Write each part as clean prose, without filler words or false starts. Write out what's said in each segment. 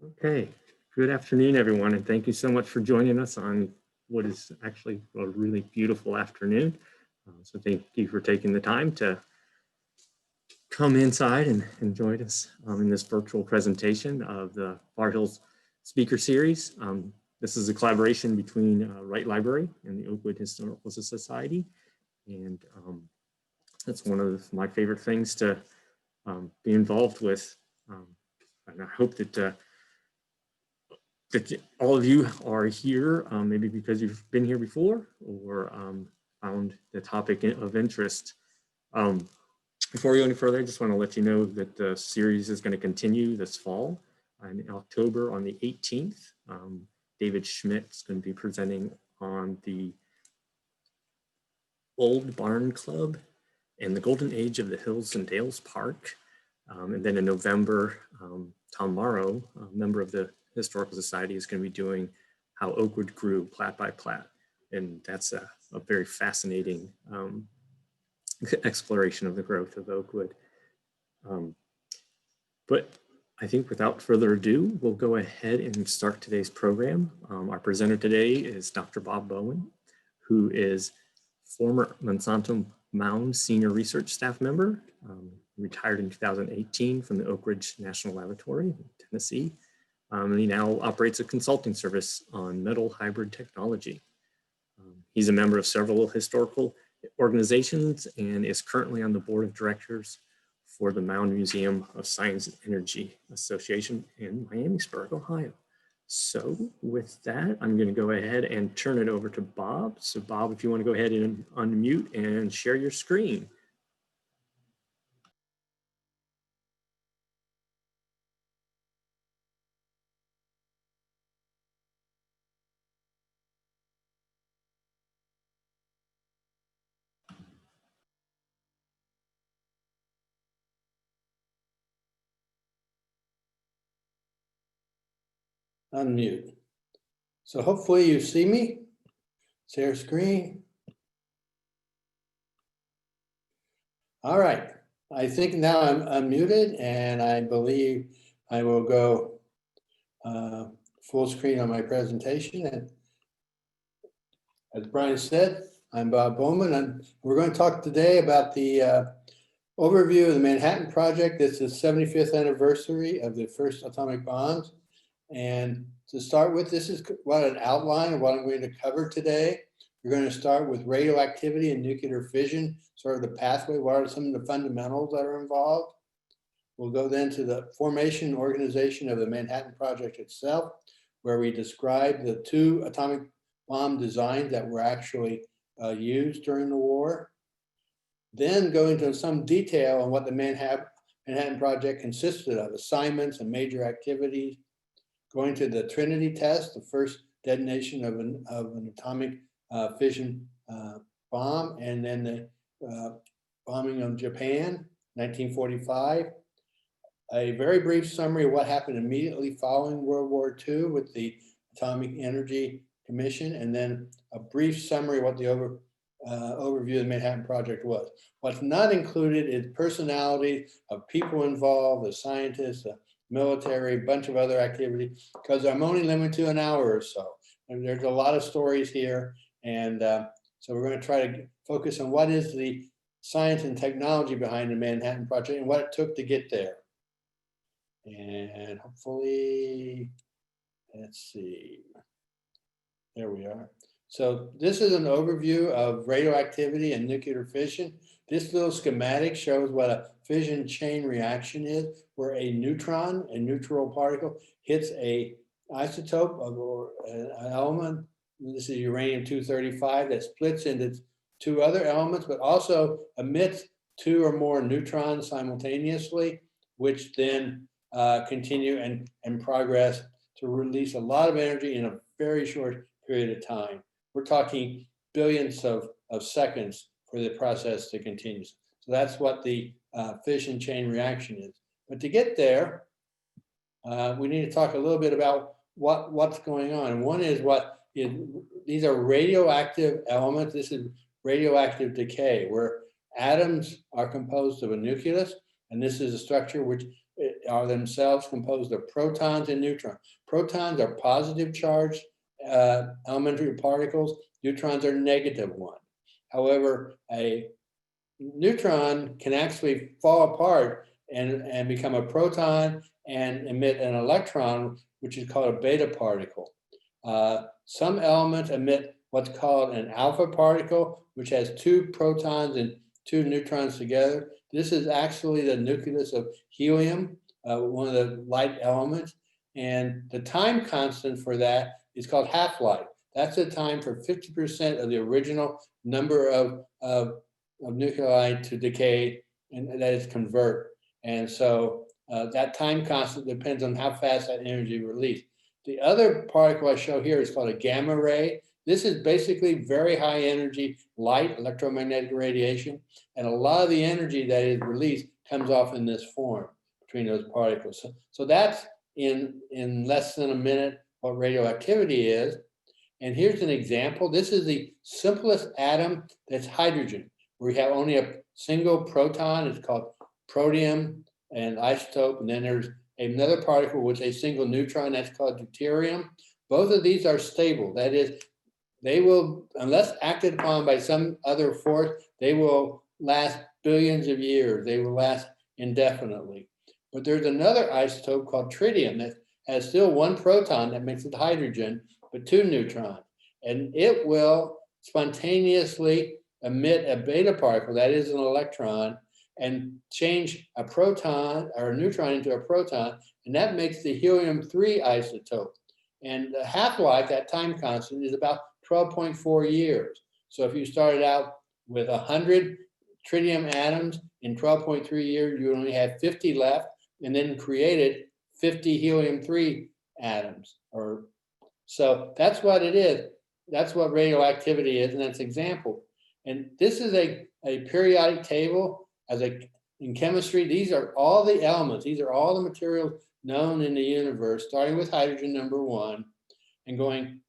Okay, good afternoon, everyone, and thank you so much for joining us on what is actually a really beautiful afternoon. So thank you for taking the time to come inside and join us in this virtual presentation of the Bar Hills Speaker Series. This is a collaboration between Wright Library and the Oakwood Historical Society, and that's one of my favorite things to be involved with. And I hope that that all of you are here, maybe because you've been here before or found the topic of interest. Before we go any further, I just want to let you know that the series is going to continue this fall. In October on the 18th, David Schmidt is going to be presenting on the Old Barn Club and the Golden Age of the Hills and Dales Park. And then in November, Tom Morrow, a member of the Historical Society, is going to be doing How Oakwood Grew Plat by Plat. And that's a very fascinating exploration of the growth of Oakwood. But I think without further ado, we'll go ahead and start today's program. Our presenter today is Dr. Bob Bowman, who is former Monsanto Mound senior research staff member, retired in 2018 from the Oak Ridge National Laboratory in Tennessee. And he now operates a consulting service on metal hybrid technology. He's a member of several historical organizations and is currently on the board of directors for the Mound Museum of Science and Energy Association in Miamisburg, Ohio. So with that, I'm going to go ahead and turn it over to Bob. So Bob, if you want to go ahead and unmute and share your screen. Unmute. So hopefully you see me. Share screen. All right. I think now I'm unmuted, and I believe I will go full screen on my presentation. And as Brian said, I'm Bob Bowman, and we're going to talk today about the overview of the Manhattan Project. This is the 75th anniversary of the first atomic bombs. And to start with, this is what an outline of what I'm going to cover today. We're going to start with radioactivity and nuclear fission, sort of the pathway. What are some of the fundamentals that are involved? We'll go then to the formation and organization of the Manhattan Project itself, where we describe the two atomic bomb designs that were actually used during the war. Then go into some detail on what the Manhattan Project consisted of, assignments and major activities. Going to the Trinity test, the first detonation of an atomic fission bomb, and then the bombing of Japan, 1945. A very brief summary of what happened immediately following World War II with the Atomic Energy Commission, and then a brief summary of what the overview of the Manhattan Project was. What's not included is personalities of people involved, the scientists, the military, a bunch of other activities, because I'm only limited to an hour or so. And there's a lot of stories here. And so we're going to try to focus on what is the science and technology behind the Manhattan Project and what it took to get there. And hopefully, let's see, there we are. So this is an overview of radioactivity and nuclear fission. This little schematic shows what a fission chain reaction is, where a neutron, a neutral particle, hits a isotope or an element. This is uranium-235 that splits into two other elements, but also emits two or more neutrons simultaneously, which then continue and progress to release a lot of energy in a very short period of time. We're talking billions of seconds for the process to continue. So that's what the fission chain reaction is. But to get there, we need to talk a little bit about what's going on. One is these are radioactive elements. This is radioactive decay, where atoms are composed of a nucleus, and this is a structure which are themselves composed of protons and neutrons. Protons are positive charged elementary particles. Neutrons are negative ones. However, a neutron can actually fall apart and become a proton and emit an electron, which is called a beta particle. Some elements emit what's called an alpha particle, which has 2 protons and 2 neutrons together. This is actually the nucleus of helium, one of the light elements. And the time constant for that is called half-life. That's the time for 50% of the original number of nuclei to decay, and that is convert. And so that time constant depends on how fast that energy is released. The other particle I show here is called a gamma ray. This is basically very high energy light, electromagnetic radiation, and a lot of the energy that is released comes off in this form between those particles. So that's in less than a minute what radioactivity is. And here's an example. This is the simplest atom that's hydrogen. We have only a single proton. It's called protium and isotope. And then there's another particle with a single neutron that's called deuterium. Both of these are stable. That is, they will, unless acted upon by some other force, they will last billions of years. They will last indefinitely. But there's another isotope called tritium that has still 1 proton that makes it hydrogen, but 2 neutrons. And it will spontaneously emit a beta particle, that is an electron, and change a proton or a neutron into a proton, and that makes the helium-3 isotope. And the half-life, that time constant, is about 12.4 years. So if you started out with 100 tritium atoms in 12.3 years, you only have 50 left, and then created 50 helium-3 atoms. So that's what it is. That's what radioactivity is, and that's an example. And this is a periodic table. In chemistry, these are all the elements. These are all the materials known in the universe, starting with hydrogen, number 1, and going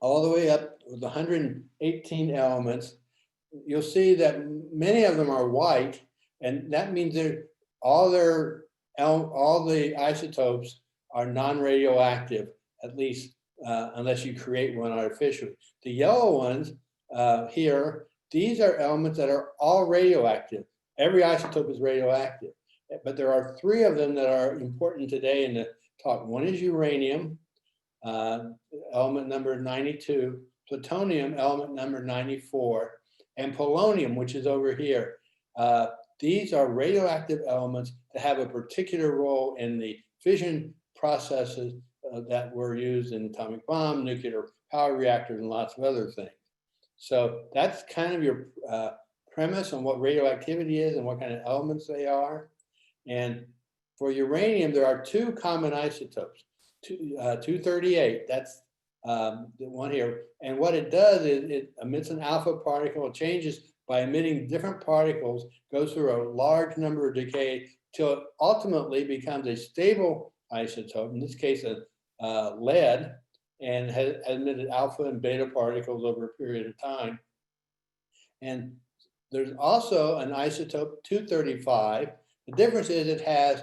all the way up with 118 elements. You'll see that many of them are white, and that means all the isotopes are non-radioactive, at least unless you create one artificially. The yellow ones here, these are elements that are all radioactive. Every isotope is radioactive, but there are 3 of them that are important today in the talk. One is uranium, element number 92, plutonium, element number 94, and polonium, which is over here. These are radioactive elements that have a particular role in the fission processes that were used in atomic bomb, nuclear power reactors, and lots of other things. So that's kind of your premise on what radioactivity is and what kind of elements they are. And for uranium, there are 2 common isotopes, 238, that's the one here. And what it does is it emits an alpha particle. It changes by emitting different particles, goes through a large number of decays till it ultimately becomes a stable isotope, in this case, lead, and has emitted alpha and beta particles over a period of time. And there's also an isotope 235. The difference is it has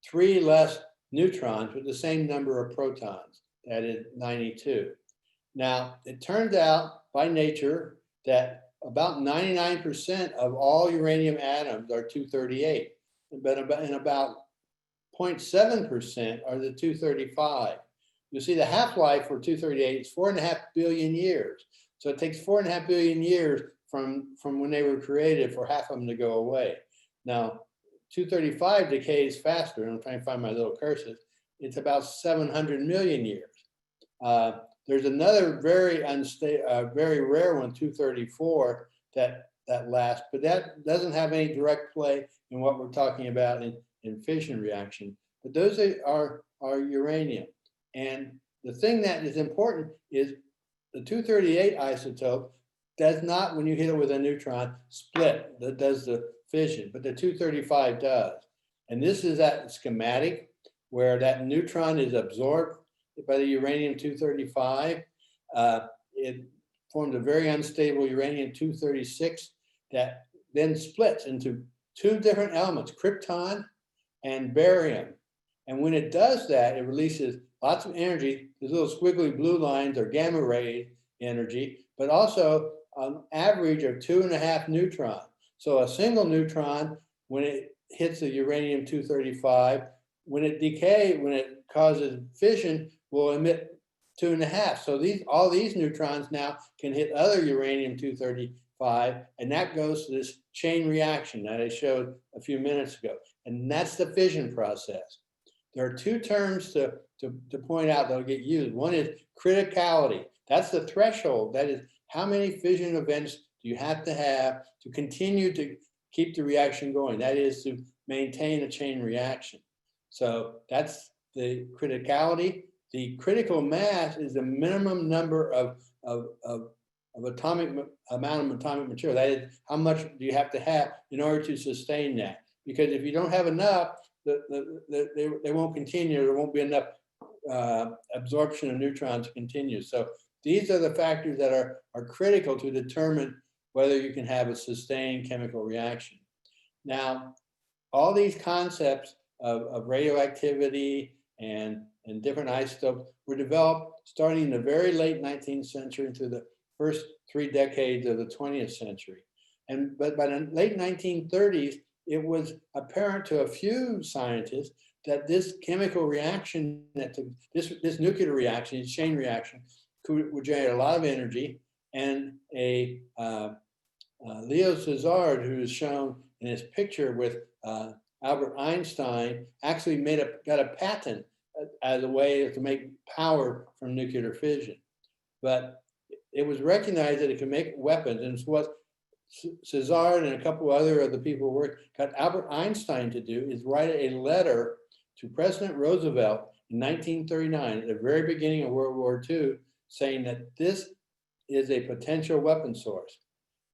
3 less neutrons with the same number of protons, that is 92. Now, it turns out by nature that about 99% of all uranium atoms are 238, but about 0.7% are the 235. You see the half-life for 238 is 4.5 billion years. So it takes 4.5 billion years from when they were created for half of them to go away. Now, 235 decays faster. I'm trying to find my little cursors. It's about 700 million years. There's another very rare one, 234, that lasts, but that doesn't have any direct play in what we're talking about in fission reaction. But those are uranium. And the thing that is important is the 238 isotope does not, when you hit it with a neutron, split. That does the fission, but the 235 does. And this is that schematic where that neutron is absorbed by the uranium-235. It formed a very unstable uranium-236 that then splits into 2 different elements, krypton and barium. And when it does that, it releases lots of energy. These little squiggly blue lines are gamma ray energy, but also an average of 2.5 neutrons. So a single neutron, when it hits the uranium-235, when it causes fission, will emit 2.5. So all these neutrons now can hit other uranium-235, and that goes to this chain reaction that I showed a few minutes ago. And that's the fission process. There are two terms to point out that'll get used. One is criticality. That's the threshold. That is, how many fission events do you have to continue to keep the reaction going? That is, to maintain a chain reaction. So that's the criticality. The critical mass is the minimum number of atomic amount of atomic material. That is, how much do you have to have in order to sustain that? Because if you don't have enough, they won't continue. There won't be enough absorption of neutrons to continue. So these are the factors that are critical to determine whether you can have a sustained chemical reaction. Now, all these concepts of radioactivity and different isotopes were developed starting in the very late 19th century through the first 3 decades of the 20th century. But by the late 1930s, it was apparent to a few scientists that this chemical reaction, this nuclear reaction, this chain reaction, would generate a lot of energy. And Leo Szilard, who is shown in his picture with Albert Einstein, actually got a patent as a way to make power from nuclear fission. But it was recognized that it could make weapons, and it's what Szilard and a couple other of the people who got Albert Einstein to do is write a letter to President Roosevelt in 1939, at the very beginning of World War II, saying that this is a potential weapon source.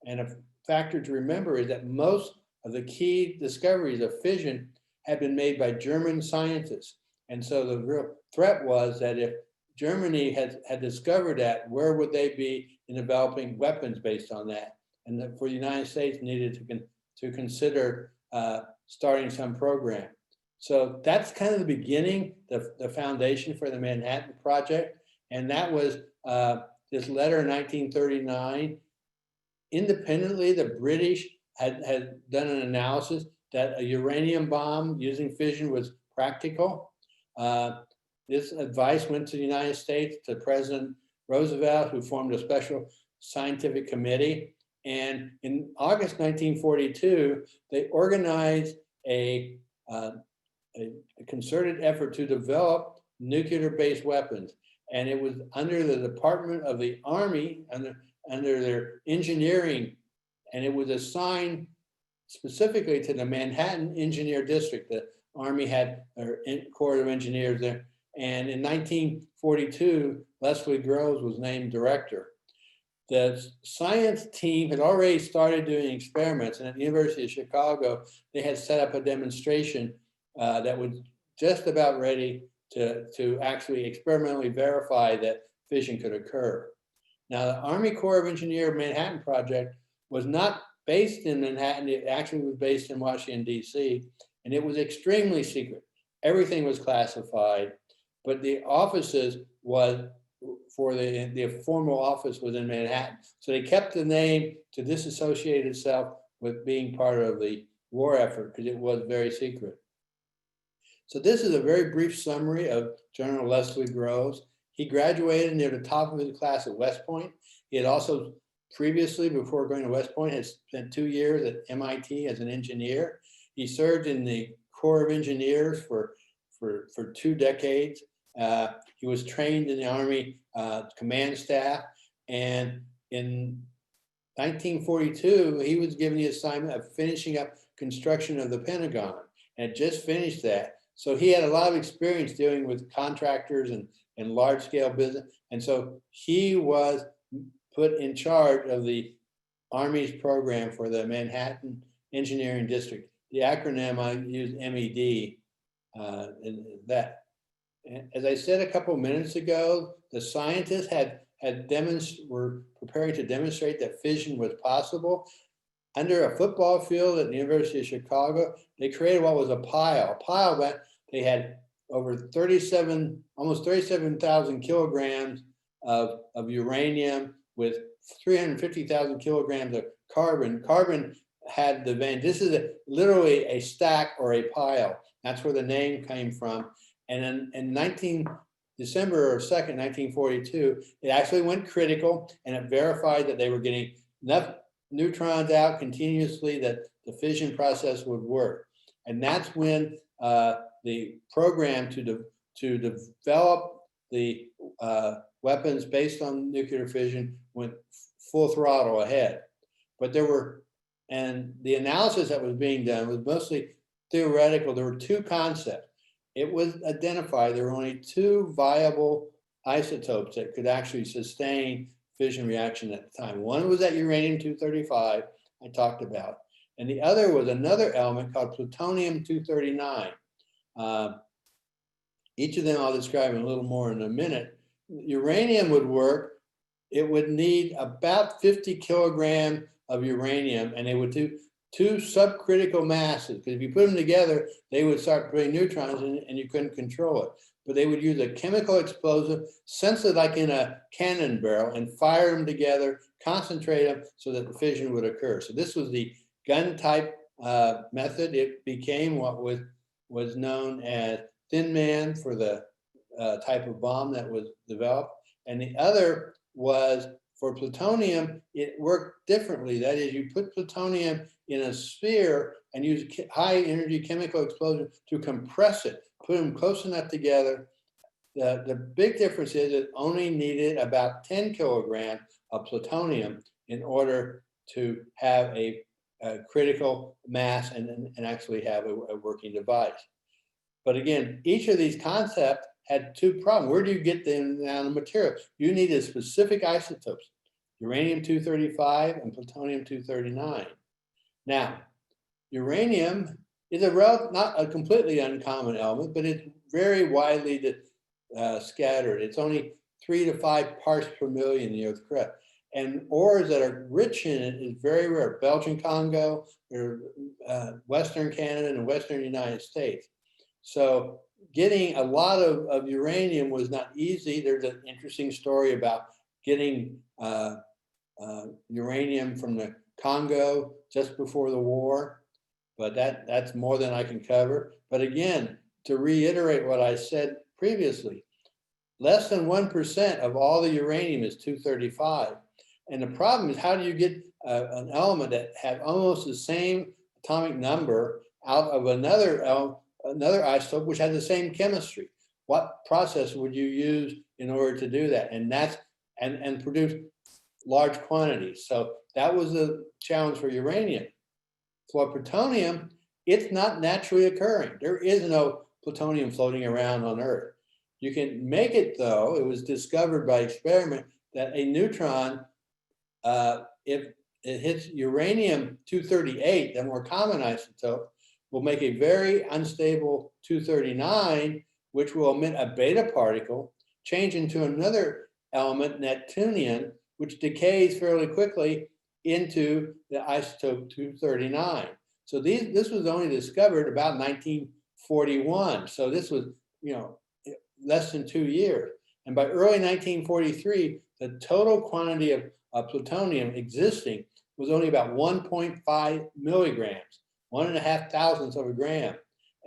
And a factor to remember is that most of the key discoveries of fission had been made by German scientists. And so the real threat was that if Germany had discovered that, where would they be in developing weapons based on that? And that for the United States needed to consider starting some program. So that's kind of the beginning, the foundation for the Manhattan Project. And that was this letter in 1939. Independently, the British had done an analysis that a uranium bomb using fission was practical. This advice went to the United States, to President Roosevelt, who formed a special scientific committee. And in August 1942, they organized a concerted effort to develop nuclear-based weapons. And it was under the Department of the Army, under their engineering, and it was assigned specifically to the Manhattan Engineer District. The Army had their Corps of Engineers there. And in 1942, Leslie Groves was named director. The science team had already started doing experiments, and at the University of Chicago, they had set up a demonstration that was just about ready to actually experimentally verify that fission could occur. Now, the Army Corps of Engineers Manhattan Project was not based in Manhattan. It actually was based in Washington, D.C., and it was extremely secret. Everything was classified, but the offices for the formal office was in Manhattan. So they kept the name to disassociate itself with being part of the war effort, because it was very secret. So this is a very brief summary of General Leslie Groves. He graduated near the top of his class at West Point. He had also previously, before going to West Point, had spent 2 years at MIT as an engineer. He served in the Corps of Engineers for 2 decades. He was trained in the Army command staff. And in 1942, he was given the assignment of finishing up construction of the Pentagon, and had just finished that. So he had a lot of experience dealing with contractors and large-scale business. And so he was put in charge of the Army's program for the Manhattan Engineering District. The acronym I use, MED, that. As I said a couple minutes ago, the scientists were preparing to demonstrate that fission was possible. Under a football field at the University of Chicago, they created what was a pile. That they had over 37, almost 37,000 kilograms of uranium with 350,000 kilograms of carbon. Carbon had the vein. This is literally a stack or a pile. That's where the name came from. And in December 2nd, 1942, it actually went critical, and it verified that they were getting enough neutrons out continuously that the fission process would work. And that's when the program to develop the weapons based on nuclear fission went full throttle ahead. But and the analysis that was being done was mostly theoretical. There were two concepts. It was identified there were only two viable isotopes that could actually sustain fission reaction at the time. One was that uranium-235 I talked about, and the other was another element called plutonium-239. Each of them I'll describe in a little more in a minute. Uranium would work. It would need about 50 kilograms of uranium, and they would do two subcritical masses, because if you put them together, they would start putting neutrons in, and you couldn't control it. But they would use a chemical explosive, sensitive like in a cannon barrel, and fire them together, concentrate them so that the fission would occur. So this was the gun type method. It became what was known as Thin Man for the type of bomb that was developed. And the other was for plutonium, it worked differently. That is, you put plutonium in a sphere and use high energy chemical explosion to compress it, put them close enough together. The big difference is it only needed about 10 kilograms of plutonium in order to have a critical mass and actually have a working device. But again, each of these concepts had two problems. Where do you get the amount of material? You needed specific isotopes, uranium-235 and plutonium-239. Now, uranium is not a completely uncommon element, but it's very widely scattered. It's only 3 to 5 parts per million in the Earth's crust. And ores that are rich in it is very rare. Belgian Congo, or Western Canada, and Western United States. So getting a lot of uranium was not easy. There's an interesting story about getting uranium from the Congo just before the war, but that's more than I can cover. But again, to reiterate what I said previously, less than 1% of all the uranium is 235. And the problem is, how do you get an element that had almost the same atomic number out of another isotope which had the same chemistry? What process would you use in order to do that? And produce large quantities. So that was the challenge for uranium. For plutonium, it's not naturally occurring. There is no plutonium floating around on Earth. You can make it, though. It was discovered by experiment that a neutron, if it hits uranium-238, the more common isotope, will make a very unstable 239, which will emit a beta particle, change into another element, neptunium, which decays fairly quickly into the isotope 239. So this was only discovered about 1941. So this was, less than 2 years. And by early 1943, the total quantity of plutonium existing was only about 1.5 milligrams, 1.5 thousandths of a gram.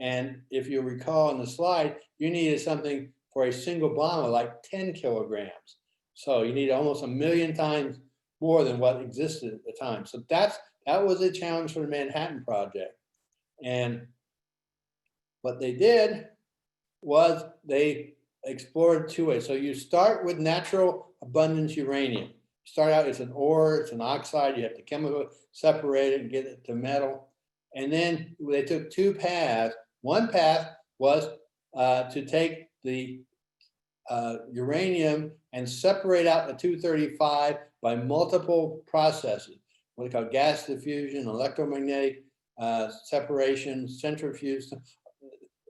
And if you recall on the slide, you needed something for a single bomb of like 10 kilograms. So you need almost 1 million times more than what existed at the time. So that was a challenge for the Manhattan Project. And what they did was they explored two ways. So you start with natural abundance uranium. You start out as an ore, it's an oxide, you have to chemically separate it and get it to metal. And then they took two paths. One path was to take the uranium and separate out the 235 by multiple processes, what they call gas diffusion, electromagnetic separation, centrifuge,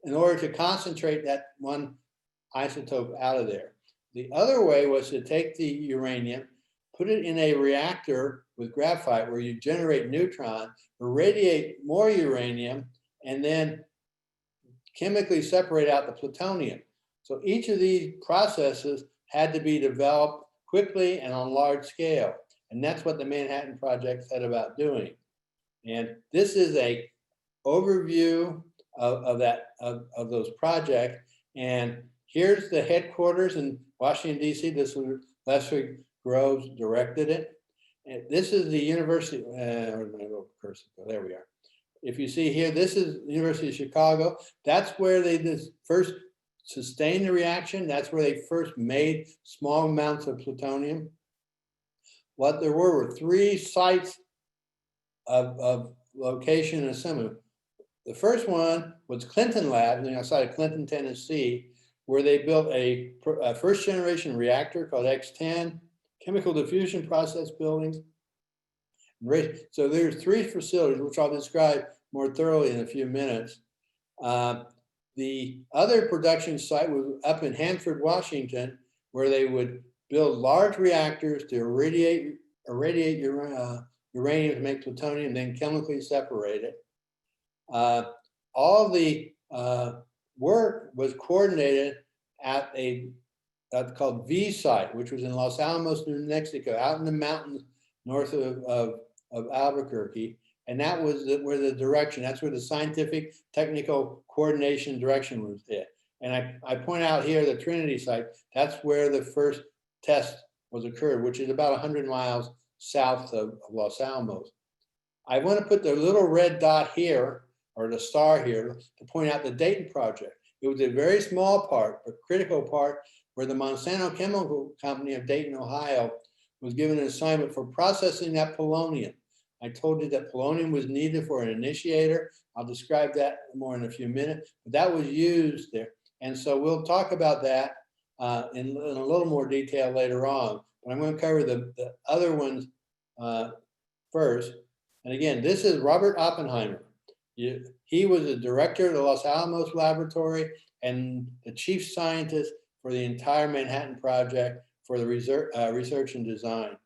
in order to concentrate that one isotope out of there. The other way was to take the uranium, put it in a reactor with graphite where you generate neutrons, irradiate more uranium, and then chemically separate out the plutonium. So each of these processes had to be developed quickly and on large scale. And that's what the Manhattan Project set about doing. And this is a overview of those projects. And here's the headquarters in Washington, D.C. This was Leslie Groves directed it. And this is the University, there we are. If you see here, this is the University of Chicago. That's where they first sustained the reaction. That's where they first made small amounts of plutonium. What there were 3 sites of location and assembly. The first one was Clinton Labs, outside of Clinton, Tennessee, where they built a first generation reactor called X10, chemical diffusion process buildings. So there's 3 facilities, which I'll describe more thoroughly in a few minutes. The other production site was up in Hanford, Washington, where they would build large reactors to irradiate uranium to make plutonium, then chemically separate it. All the work was coordinated at a called V site, which was in Los Alamos, New Mexico, out in the mountains north of Albuquerque. And that was where the direction, that's where the scientific technical coordination direction was hit. And I point out here the Trinity site, that's where the first test was occurred, which is about 100 miles south of Los Alamos. I want to put the little red dot here, or the star here, to point out the Dayton project. It was a very small part, but critical part, where the Monsanto Chemical Company of Dayton, Ohio, was given an assignment for processing that polonium. I told you that polonium was needed for an initiator. I'll describe that more in a few minutes, but that was used there. And so we'll talk about that in a little more detail later on, but I'm going to cover the other ones first. And again, this is Robert Oppenheimer. He was the director of the Los Alamos Laboratory and the chief scientist for the entire Manhattan Project for the research and design.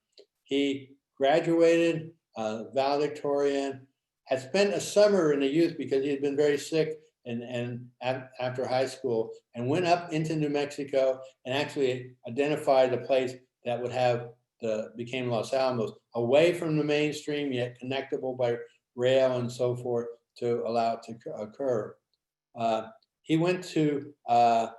He graduated, valedictorian, had spent a summer in the youth because he had been very sick and after high school, and went up into New Mexico and actually identified a place that would have became Los Alamos, away from the mainstream, yet connectable by rail and so forth to allow it to occur. He went to, after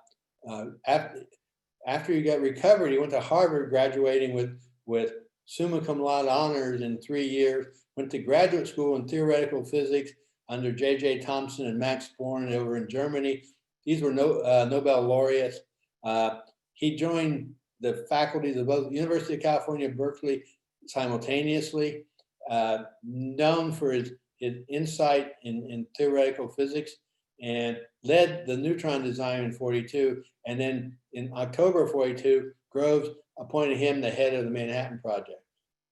he got recovered, he went to Harvard, graduating with summa cum laude honors in 3 years, went to graduate school in theoretical physics under J.J. Thomson and Max Born over in Germany. These were Nobel laureates. He joined the faculties of both University of California, Berkeley simultaneously, known for his insight in theoretical physics, and led the neutron design in 42. And then in October of 42, Groves appointed him the head of the Manhattan Project.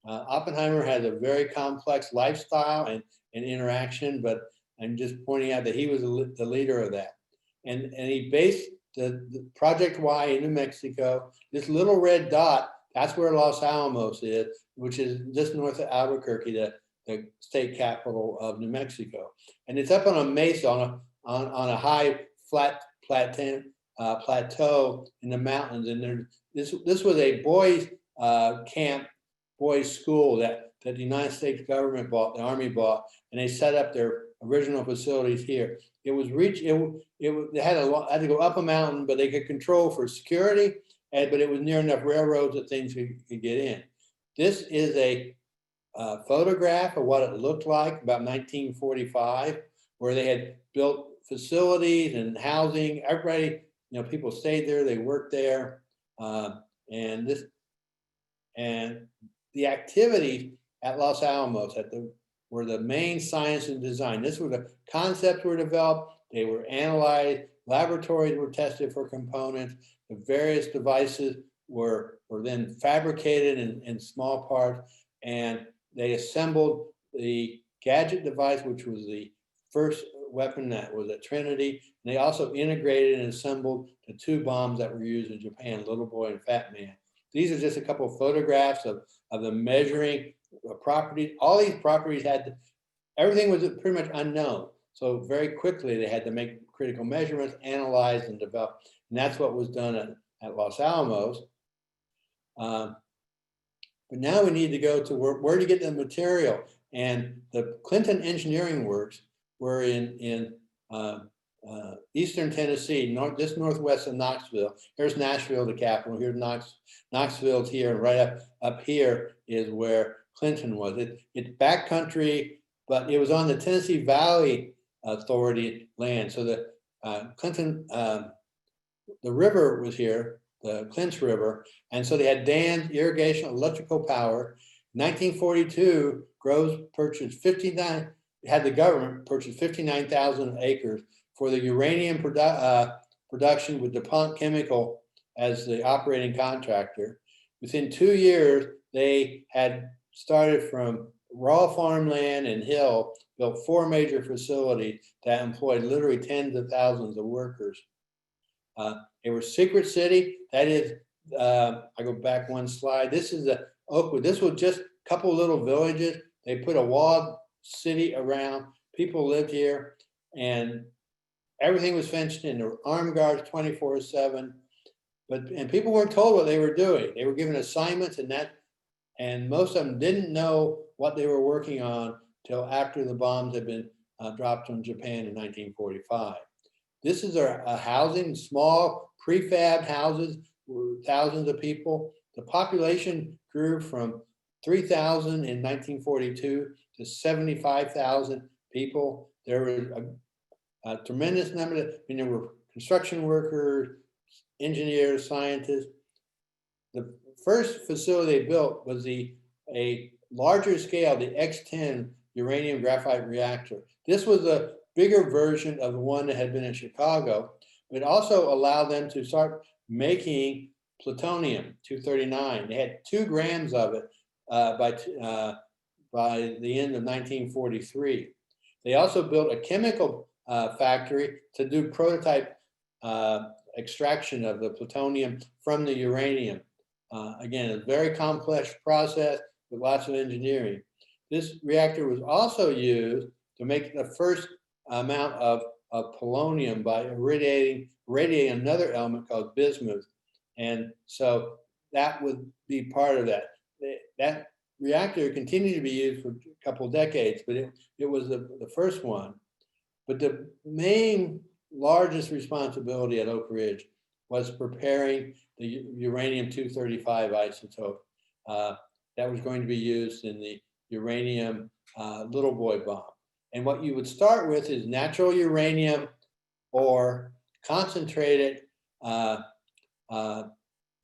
Oppenheimer has a very complex lifestyle and interaction, but I'm just pointing out that he was the leader of that. And he based the Project Y in New Mexico. This little red dot, that's where Los Alamos is, which is just north of Albuquerque, the state capital of New Mexico. And it's up on a mesa, on a high flat plateau in the mountains. And this was a boys camp, boys school that the United States government bought, the Army bought, and they set up their original facilities here. It was they had to go up a mountain, but they could control for security, but it was near enough railroads that things could get in. This is a photograph of what it looked like about 1945, where they had built facilities and housing. Everybody, people stayed there, they worked there, and the activities at Los Alamos were the main science and design. This was the concepts were developed, they were analyzed, laboratories were tested for components, the various devices were then fabricated in small parts, and they assembled the gadget device, which was the first weapon that was at Trinity. And they also integrated and assembled the 2 bombs that were used in Japan, Little Boy and Fat Man. These are just a couple of photographs of the measuring properties. All these properties everything was pretty much unknown. So very quickly, they had to make critical measurements, analyze, and develop. And that's what was done at Los Alamos. But now we need to go to where to get the material. And the Clinton Engineering Works were in eastern Tennessee, just northwest of Knoxville. Here's Nashville, the capital. Here's Knoxville's here, and right up here is where Clinton was. It's backcountry, but it was on the Tennessee Valley Authority land. So the Clinton, the river was here, the Clinch River, and so they had dams, irrigation, electrical power. 1942, Groves purchased had the government purchase 59,000 acres for the uranium production with DuPont Chemical as the operating contractor. Within 2 years, they had started from raw farmland and hill, built 4 major facilities that employed literally tens of thousands of workers. They were secret city. That is, I go back one slide. This is the Oakwood. This was just a couple little villages. They put a walled city around. People lived here, and everything was fenced in. There were armed guards 24/7. And people weren't told what they were doing. They were given assignments, and most of them didn't know what they were working on till after the bombs had been dropped on Japan in 1945. This is a housing, small prefab houses, thousands of people. The population grew from 3,000 in 1942 to 75,000 people. There was a tremendous number there were construction workers, engineers, scientists. The first facility they built was a larger scale, the X-10 uranium graphite reactor. This was a bigger version of the one that had been in Chicago, but also allowed them to start making plutonium 239. They had 2 grams of it by the end of 1943. They also built a chemical factory to do prototype extraction of the plutonium from the uranium. Again, a very complex process with lots of engineering. This reactor was also used to make the first amount of polonium by irradiating another element called bismuth. And so that would be part of that. That reactor continued to be used for a couple of decades, but it was the first one. But the main largest responsibility at Oak Ridge was preparing the uranium-235 isotope that was going to be used in the uranium little boy bomb. And what you would start with is natural uranium or concentrated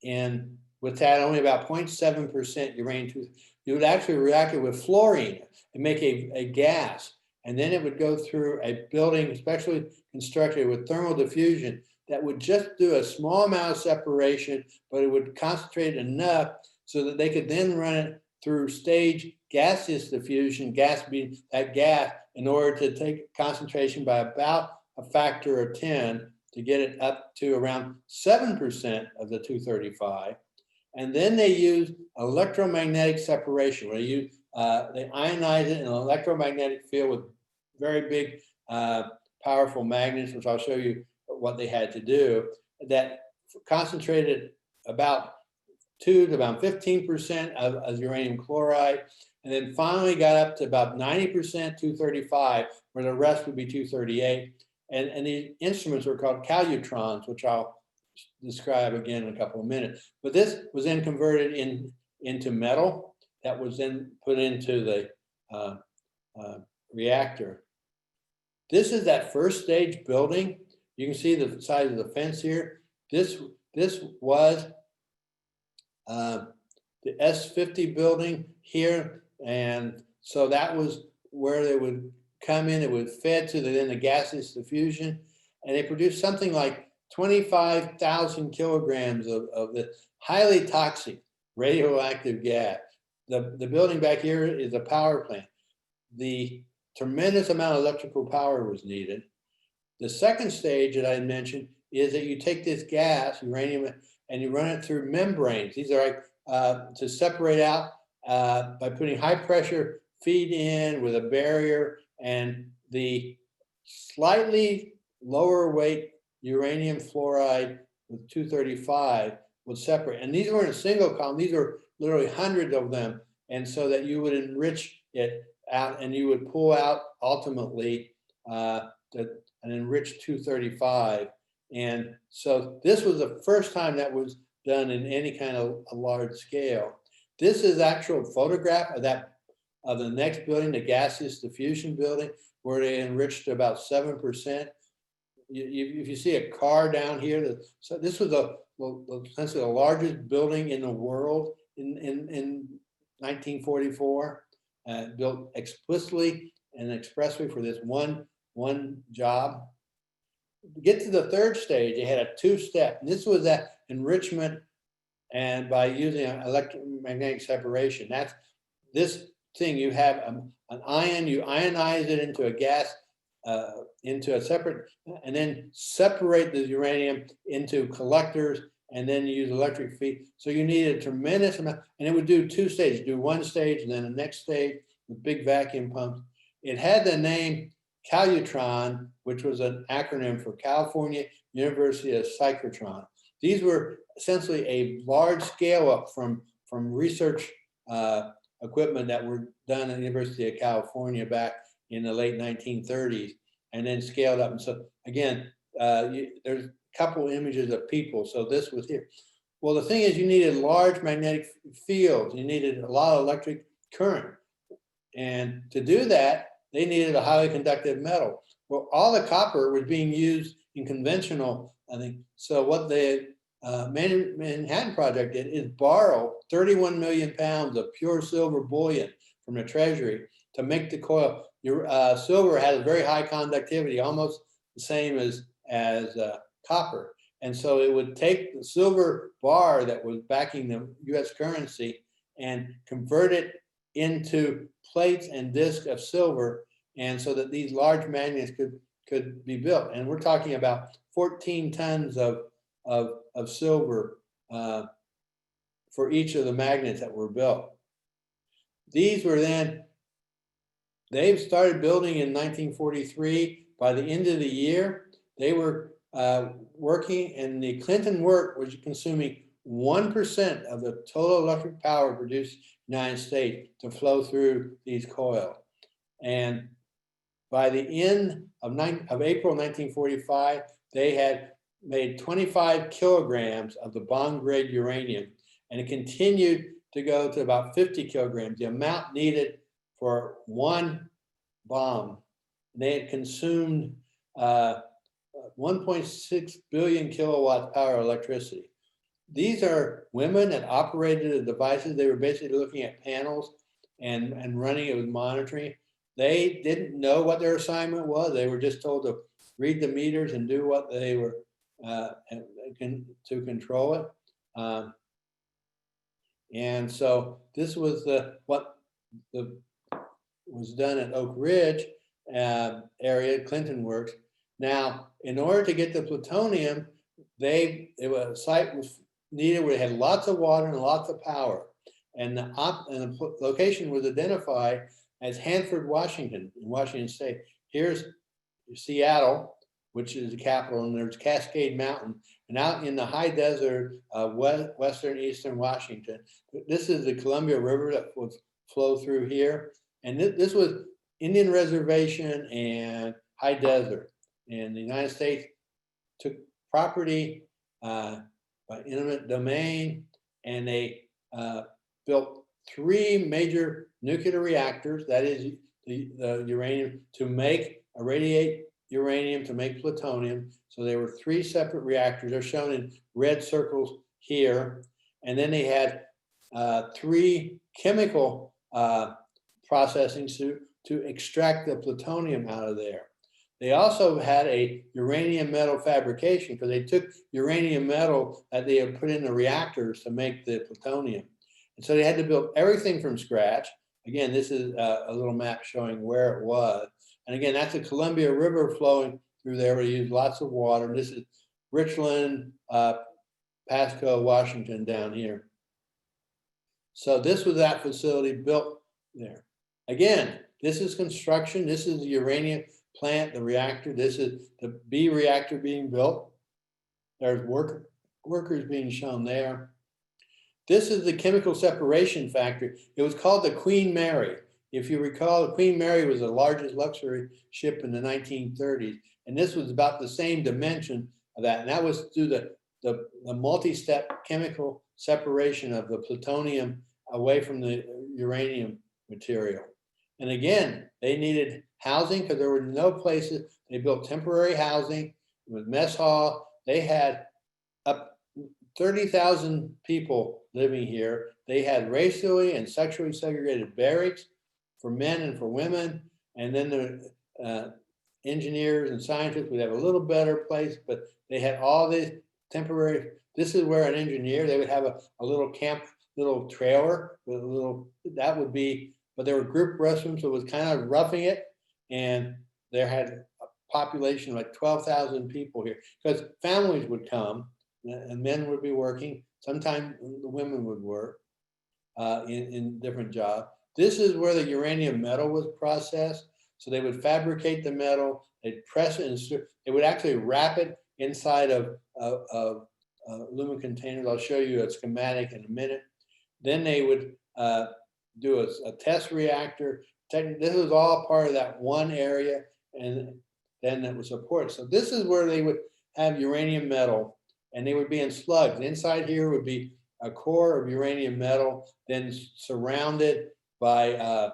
in with that only about 0.7% uranium. You would actually react it with fluorine and make a gas. And then it would go through a building, especially constructed with thermal diffusion, that would just do a small amount of separation, but it would concentrate enough so that they could then run it through stage gaseous diffusion, gas being that gas, in order to take concentration by about a factor of 10 to get it up to around 7% of the 235. And then they use electromagnetic separation, where they ionize it in an electromagnetic field with very big, powerful magnets, which I'll show you what they had to do, that concentrated about 2 to about 15% of uranium chloride, and then finally got up to about 90% 235, where the rest would be 238. And these instruments were called Calutrons, which I'll describe again in a couple of minutes. But this was then converted into metal that was then put into the reactor. This is that first stage building. You can see the size of the fence here. This was the S50 building here. And so that was where they would come in. It would fed to the gaseous diffusion. And they produced something like 25,000 kilograms of the highly toxic radioactive gas. The building back here is a power plant. The tremendous amount of electrical power was needed. The second stage that I mentioned is that you take this gas, uranium, and you run it through membranes. These are like to separate out by putting high pressure feed in with a barrier, and the slightly lower weight uranium fluoride with 235 would separate. And these weren't a single column, these were literally hundreds of them. And so that you would enrich it out and you would pull out ultimately an enriched 235. And so this was the first time that was done in any kind of a large scale. This is actual photograph of the next building, the gaseous diffusion building, where they enriched about 7%. If you see a car down here, so this was essentially the largest building in the world in 1944, built explicitly and expressly for this one job. To get to the third stage, they had a two-step, and this was that enrichment, and by using electromagnetic separation. That's this thing, you have an ion, you ionize it into a gas, into a separate, and then separate the uranium into collectors, and then you use electric feed. So you need a tremendous amount, and it would do two stages, do one stage and then the next stage with big vacuum pumps. It had the name Calutron, which was an acronym for California University of Cyclotron. These were essentially a large scale up from research equipment that were done at the University of California back in the late 1930s, and then scaled up. And so again, there's a couple images of people. So this was here. Well, the thing is, you needed large magnetic fields. You needed a lot of electric current. And to do that, they needed a highly conductive metal. Well, all the copper was being used in conventional, I think. So what the Manhattan Project did is borrow 31 million pounds of pure silver bullion from the Treasury to make the coil. Silver has a very high conductivity, almost the same as copper. And so it would take the silver bar that was backing the US currency and convert it into plates and discs of silver, and so that these large magnets could be built. And we're talking about 14 tons of silver for each of the magnets that were built. These were then, they've started building in 1943. By the end of the year, they were working, and the Clinton work was consuming 1% of the total electric power produced in the United States to flow through these coils. And by the end of April 1945, they had made 25 kilograms of the bomb-grade uranium, and it continued to go to about 50 kilograms, the amount needed for one bomb. They had consumed 1.6 billion kilowatts power electricity. These are women that operated the devices. They were basically looking at panels and running it with monitoring. They didn't know what their assignment was. They were just told to read the meters and do what they were to control it. And so this was what was done at Oak Ridge area, Clinton Works. Now, in order to get the plutonium, a site was needed where it had lots of water and lots of power. And the location was identified as Hanford, Washington, in Washington State. Here's Seattle, which is the capital, and there's Cascade Mountain. And out in the high desert of western, eastern Washington, this is the Columbia River that would flow through here. And this was Indian reservation and high desert. And the United States took property by eminent domain, and they built 3 major nuclear reactors, that is the uranium, to irradiate uranium to make plutonium. So there were 3 separate reactors. They're shown in red circles here. And then they had 3 chemical processing to extract the plutonium out of there. They also had a uranium metal fabrication, because they took uranium metal that they had put in the reactors to make the plutonium. And so they had to build everything from scratch. Again, this is a little map showing where it was. And again, that's the Columbia River flowing through there. We use lots of water. This is Richland, Pasco, Washington down here. So this was that facility built there. Again, this is construction. This is the uranium plant, the reactor. This is the B reactor being built. There's workers being shown there. This is the chemical separation factory. It was called the Queen Mary. If you recall, the Queen Mary was the largest luxury ship in the 1930s. And this was about the same dimension of that. And that was through the multi-step chemical separation of the plutonium away from the uranium material. And again, they needed housing because there were no places. They built temporary housing with mess hall. They had up 30,000 people living here. They had racially and sexually segregated barracks for men and for women. And then the engineers and scientists would have a little better place, but they had all these temporary. This is where an engineer, they would have a little camp, little trailer with a little, that would be, but there were group restrooms, so it was kind of roughing it. And there had a population of like 12,000 people here because families would come and men would be working. Sometimes the women would work in different jobs. This is where the uranium metal was processed. So they would fabricate the metal, they'd press it, and they would actually wrap it inside of aluminum containers. I'll show you a schematic in a minute. Then they would do a test reactor. This was all part of that one area, and then it was supported. So this is where they would have uranium metal, and they would be in slugs. Inside here would be a core of uranium metal, then surrounded by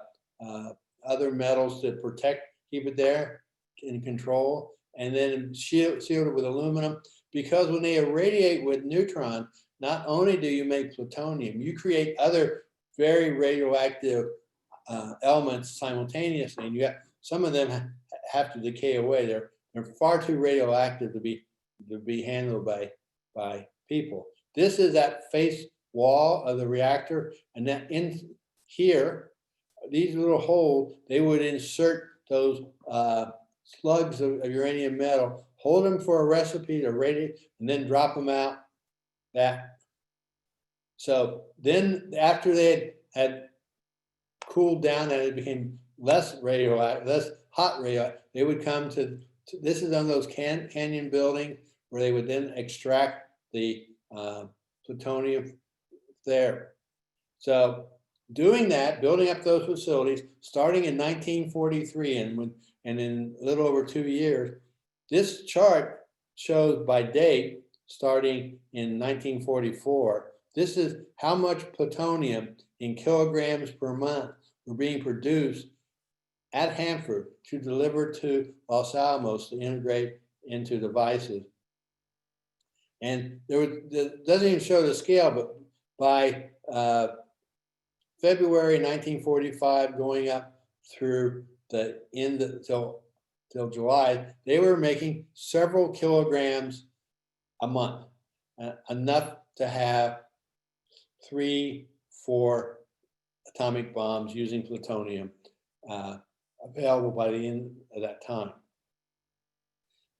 other metals to protect, keep it there in control, and then sealed it with aluminum. Because when they irradiate with neutrons, not only do you make plutonium, you create other very radioactive elements simultaneously, and you have some of them have to decay away. They're far too radioactive to be handled by people. This is that face wall of the reactor, and that in here, these little holes, they would insert those slugs of uranium metal, hold them for a recipe to radiate, and then drop them out. That. So then after they had cooled down and it became less radioactive, less hot radioactive, they would come to this is on those canyon buildings where they would then extract the plutonium there. So doing that, building up those facilities, starting in 1943, and in a little over 2 years, this chart shows by date, starting in 1944, this is how much plutonium in kilograms per month were being produced at Hanford to deliver to Los Alamos to integrate into devices. And it doesn't even show the scale, but by February 1945, going up through the end till July, they were making several kilograms a month, enough to have 3-4 atomic bombs using plutonium available by the end of that time.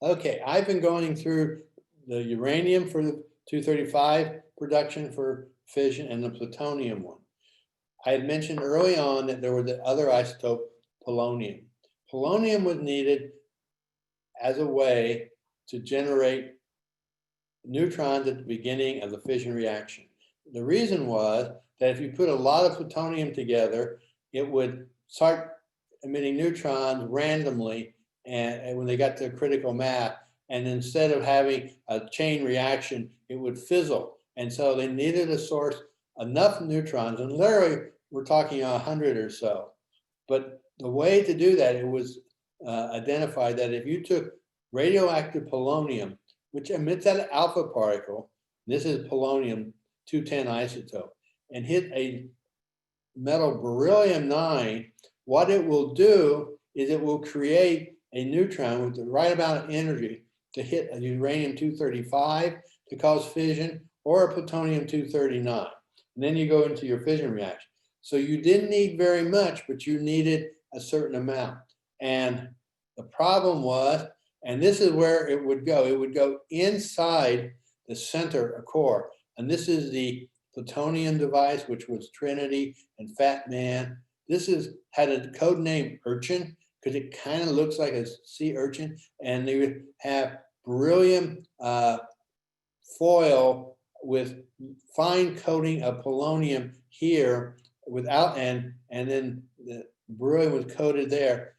Okay, I've been going through the uranium for the 235 production for fission and the plutonium one. I had mentioned early on that there was the other isotope, polonium. Polonium was needed as a way to generate neutrons at the beginning of the fission reaction. The reason was that if you put a lot of plutonium together, it would start emitting neutrons randomly, and when they got to critical mass, and instead of having a chain reaction, it would fizzle. And so they needed a source, enough neutrons, and literally we're talking 100 or so. But the way to do that, it was identified that if you took radioactive polonium, which emits that alpha particle, this is polonium 210 isotope, and hit a metal beryllium-9, what it will do is it will create a neutron with the right amount of energy to hit a uranium-235 to cause fission, or a plutonium-239. And then you go into your fission reaction. So you didn't need very much, but you needed a certain amount. And the problem was, and this is where it would go inside the center core. And this is the plutonium device, which was Trinity and Fat Man. This had a code name Urchin, because it kind of looks like a sea urchin, and they would have beryllium foil with fine coating of polonium here without, and then the beryllium was coated there.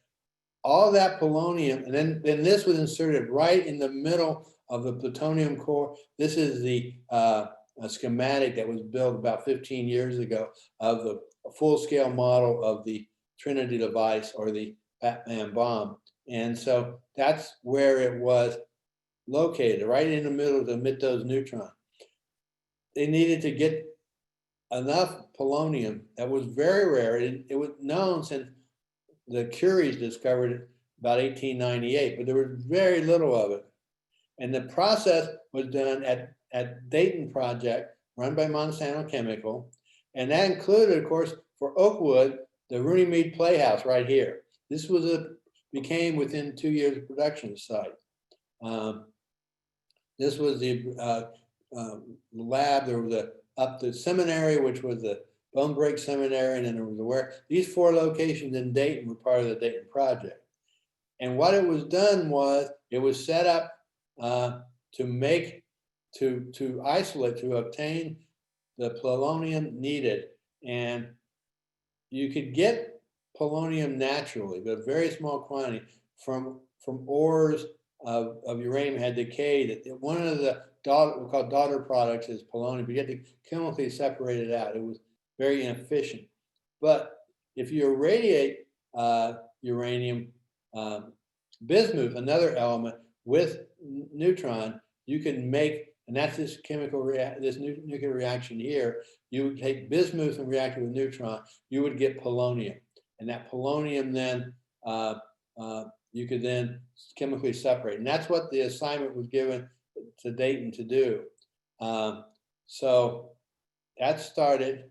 All that polonium, and then this was inserted right in the middle of the plutonium core. This is the a schematic that was built about 15 years ago of the full-scale model of the Trinity device, or the Batman bomb. And so that's where it was located, right in the middle to emit those neutrons. They needed to get enough polonium that was very rare. It was known since the Curies discovered it about 1898, but there was very little of it. And the process was done at Dayton project run by Monsanto Chemical. And that included, of course, for Oakwood, the Runnymede Playhouse right here. This was became within 2 years of production site. This was the lab. There was up the seminary, which was the Bone Break Seminary, and then there was where these 4 locations in Dayton were part of the Dayton project. And what it was done was it was set up to isolate, to obtain the polonium needed. And you could get polonium naturally, but a very small quantity from ores of uranium had decayed. One of the we call daughter products is polonium, but you had to chemically separate it out. It was very inefficient. But if you irradiate uranium, bismuth, another element, with neutron, you can make, and that's this this nuclear reaction here. You would take bismuth and react it with neutron, you would get polonium. And that polonium then, you could then chemically separate. And that's what the assignment was given to Dayton to do. So that started.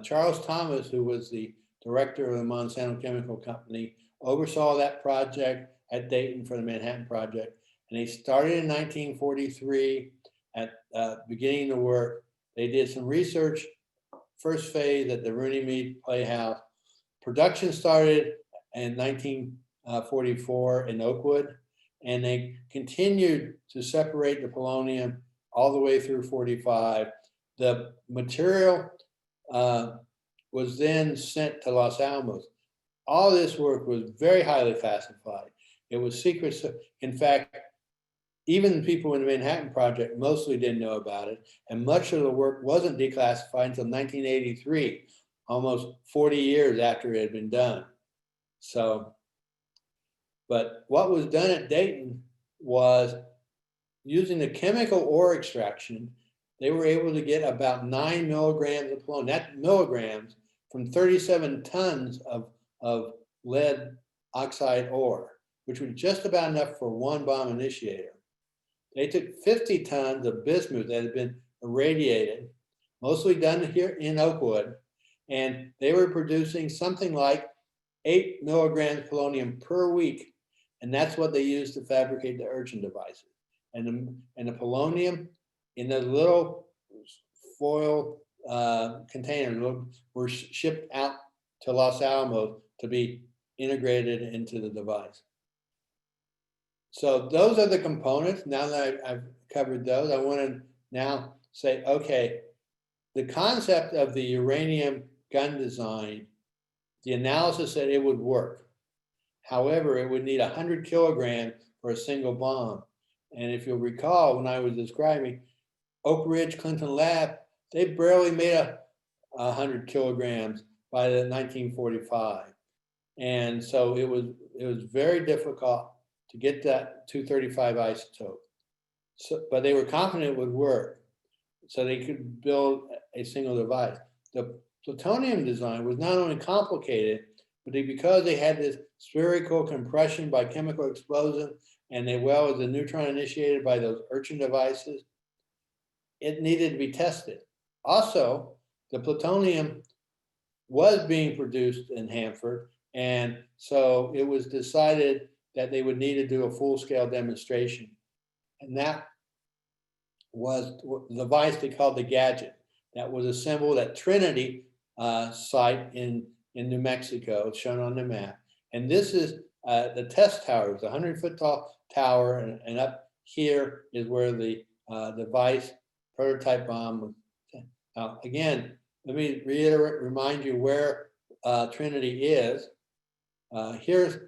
Charles Thomas, who was the director of the Monsanto Chemical Company, oversaw that project at Dayton for the Manhattan Project. And they started in 1943 at beginning the work. They did some research, first phase at the Runnymede Playhouse. Production started in 1944 in Oakwood, and they continued to separate the polonium all the way through 45. The material was then sent to Los Alamos. All this work was very highly classified. It was secret. In fact, even the people in the Manhattan Project mostly didn't know about it. And much of the work wasn't declassified until 1983, almost 40 years after it had been done. So, but what was done at Dayton was using the chemical ore extraction, they were able to get about 9 milligrams of polonium, that's milligrams, from 37 tons of lead oxide ore, which was just about enough for 1 bomb initiator. They took 50 tons of bismuth that had been irradiated, mostly done here in Oakwood, and they were producing something like 8 milligrams polonium per week. And that's what they used to fabricate the urchin devices. And the polonium in the little foil containers were shipped out to Los Alamos to be integrated into the device. So those are the components. Now that I've covered those, I want to now say, okay, the concept of the uranium gun design, the analysis said it would work. However, it would need 100 kilograms for a single bomb. And if you'll recall, when I was describing Oak Ridge Clinton Lab, they barely made 100 kilograms by the 1945. And so it was very difficult to get that 235 isotope. So, but they were confident it would work. So they could build a single device. The plutonium design was not only complicated, but because they had this spherical compression by chemical explosion, and as well as the neutron initiated by those urchin devices, it needed to be tested. Also, the plutonium was being produced in Hanford, and so it was decided that they would need to do a full-scale demonstration. And that was the device they called the gadget that was assembled at Trinity site in New Mexico. It's shown on the map. And this is the test tower. It's a 100-foot tall tower, and up here is where the device prototype bomb was. Now, again, let me remind you where Trinity is. Here's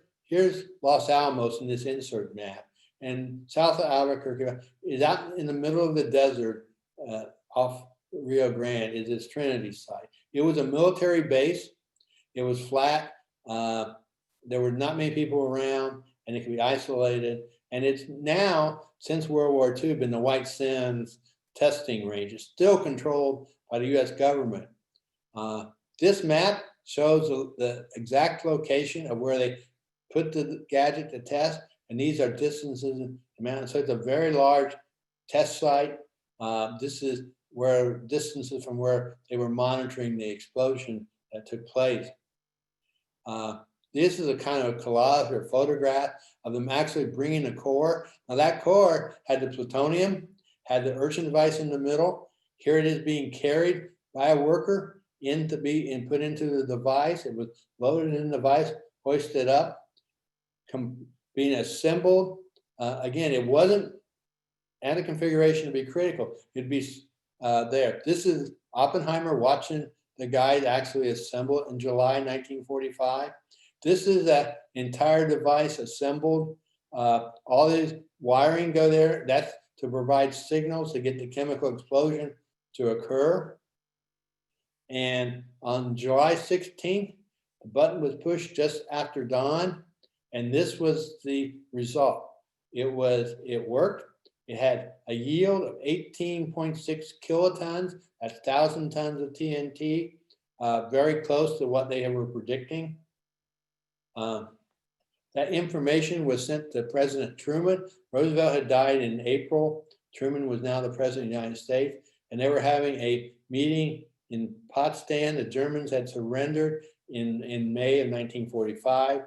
Los Alamos in this insert map, and south of Albuquerque is out in the middle of the desert off Rio Grande is this Trinity site. It was a military base. It was flat. There were not many people around, and it could be isolated. And it's now, since World War II, been the White Sands testing range. It's still controlled by the US government. This map shows the exact location of where they put the gadget to test, and these are distances in the mountain. So it's a very large test site. This is where distances from where they were monitoring the explosion that took place. This is a kind of collage or photograph of them actually bringing the core. Now that core had the plutonium, had the Urchin device in the middle. Here it is being carried by a worker put into the device. It was loaded in the device, hoisted up, being assembled. Again, it wasn't at a configuration to be critical. It'd be there. This is Oppenheimer watching the guys actually assemble it in July 1945. This is that entire device assembled. All these wiring go there. That's to provide signals to get the chemical explosion to occur. And on July 16th, the button was pushed just after dawn, and this was the result. It worked. It had a yield of 18.6 kilotons. That's 1,000 tons of TNT, very close to what they were predicting. That information was sent to President Truman. Roosevelt had died in April. Truman was now the President of the United States, and they were having a meeting in Potsdam. The Germans had surrendered in May of 1945,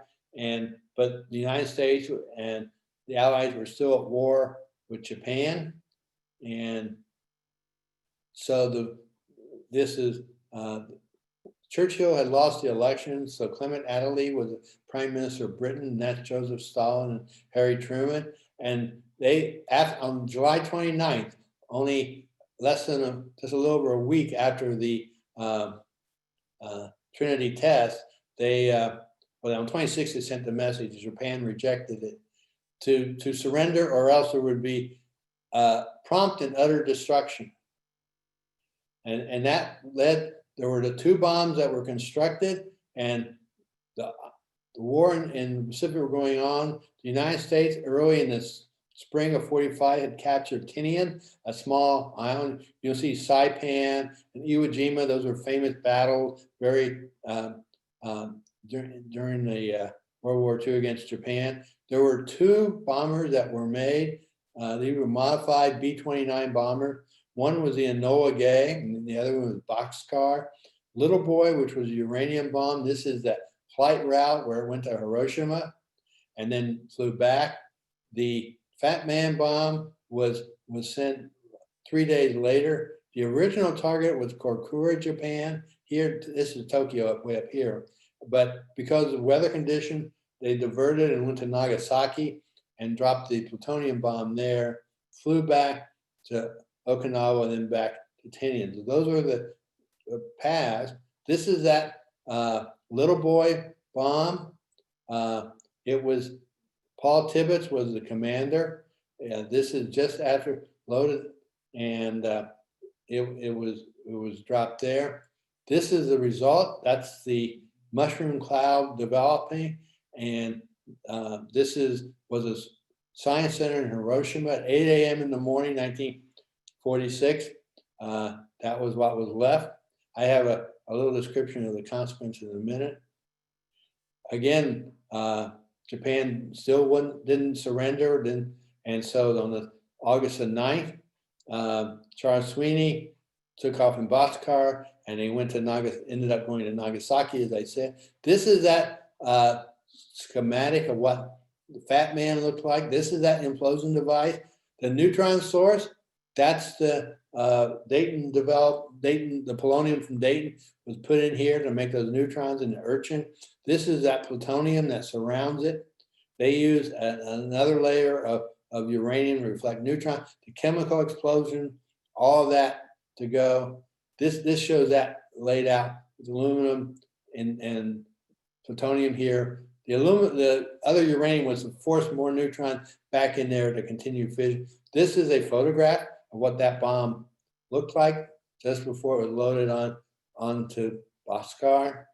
but the United States and the Allies were still at war with Japan, and so Churchill had lost the election, so Clement Attlee was Prime Minister of Britain, and that's Joseph Stalin and Harry Truman. And they, on July 29th, only less than just a little over a week after the Trinity test, on 26th they sent the message. Japan rejected it to surrender, or else there would be prompt and utter destruction. And that led. There were the two bombs that were constructed, and the war in the Pacific were going on. The United States, early in the spring of 45, had captured Tinian, a small island. You'll see Saipan and Iwo Jima. Those were famous battles during the World War II against Japan. There were two bombers that were made. They were modified B-29 bombers. One was the Enola Gay, and the other one was Boxcar. Little Boy, which was a uranium bomb. This is that flight route where it went to Hiroshima and then flew back. The Fat Man bomb was sent 3 days later. The original target was Kokura, Japan. Here, this is Tokyo, way up here. But because of weather condition, they diverted and went to Nagasaki and dropped the plutonium bomb there, flew back to Okinawa, and then back to Tinian. So those were the paths. This is that Little Boy bomb. It was Paul Tibbets was the commander. This is just after loaded, and it was dropped there. This is the result. That's the mushroom cloud developing, and this was a science center in Hiroshima at 8 a.m. in the morning, 1946. That was what was left. I have a little description of the consequences in a minute. Again, Japan still didn't surrender, and so on the August the 9th, Charles Sweeney took off in boxcar, and they ended up going to Nagasaki, as I said. This is that schematic of what the Fat Man looked like. This is that implosion device. The neutron source, that's the the polonium from Dayton was put in here to make those neutrons in the Urchin. This is that plutonium that surrounds it. They use another layer of uranium to reflect neutrons, the chemical explosion, all of that to go. This shows that laid out with aluminum and plutonium here. The other uranium was to force more neutrons back in there to continue fission. This is a photograph of what that bomb looked like just before it was loaded onto Bhaskar.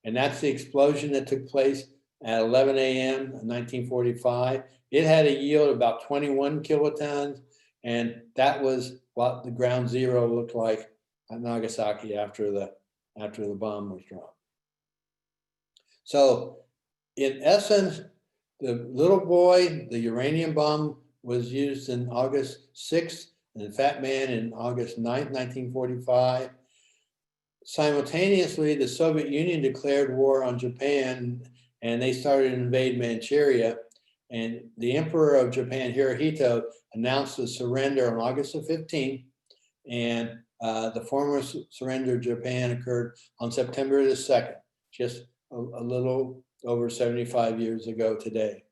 And that's the explosion that took place at 11 a.m. in 1945. It had a yield of about 21 kilotons, and that was what the ground zero looked like at Nagasaki after the bomb was dropped. So in essence, the little boy, the uranium bomb was used in August 6th, and the Fat Man in August 9th, 1945. Simultaneously, the Soviet Union declared war on Japan, and they started to invade Manchuria. And the Emperor of Japan, Hirohito, announced the surrender on August the 15th. And the formal surrender of Japan occurred on September the 2nd, just a little over 75 years ago today.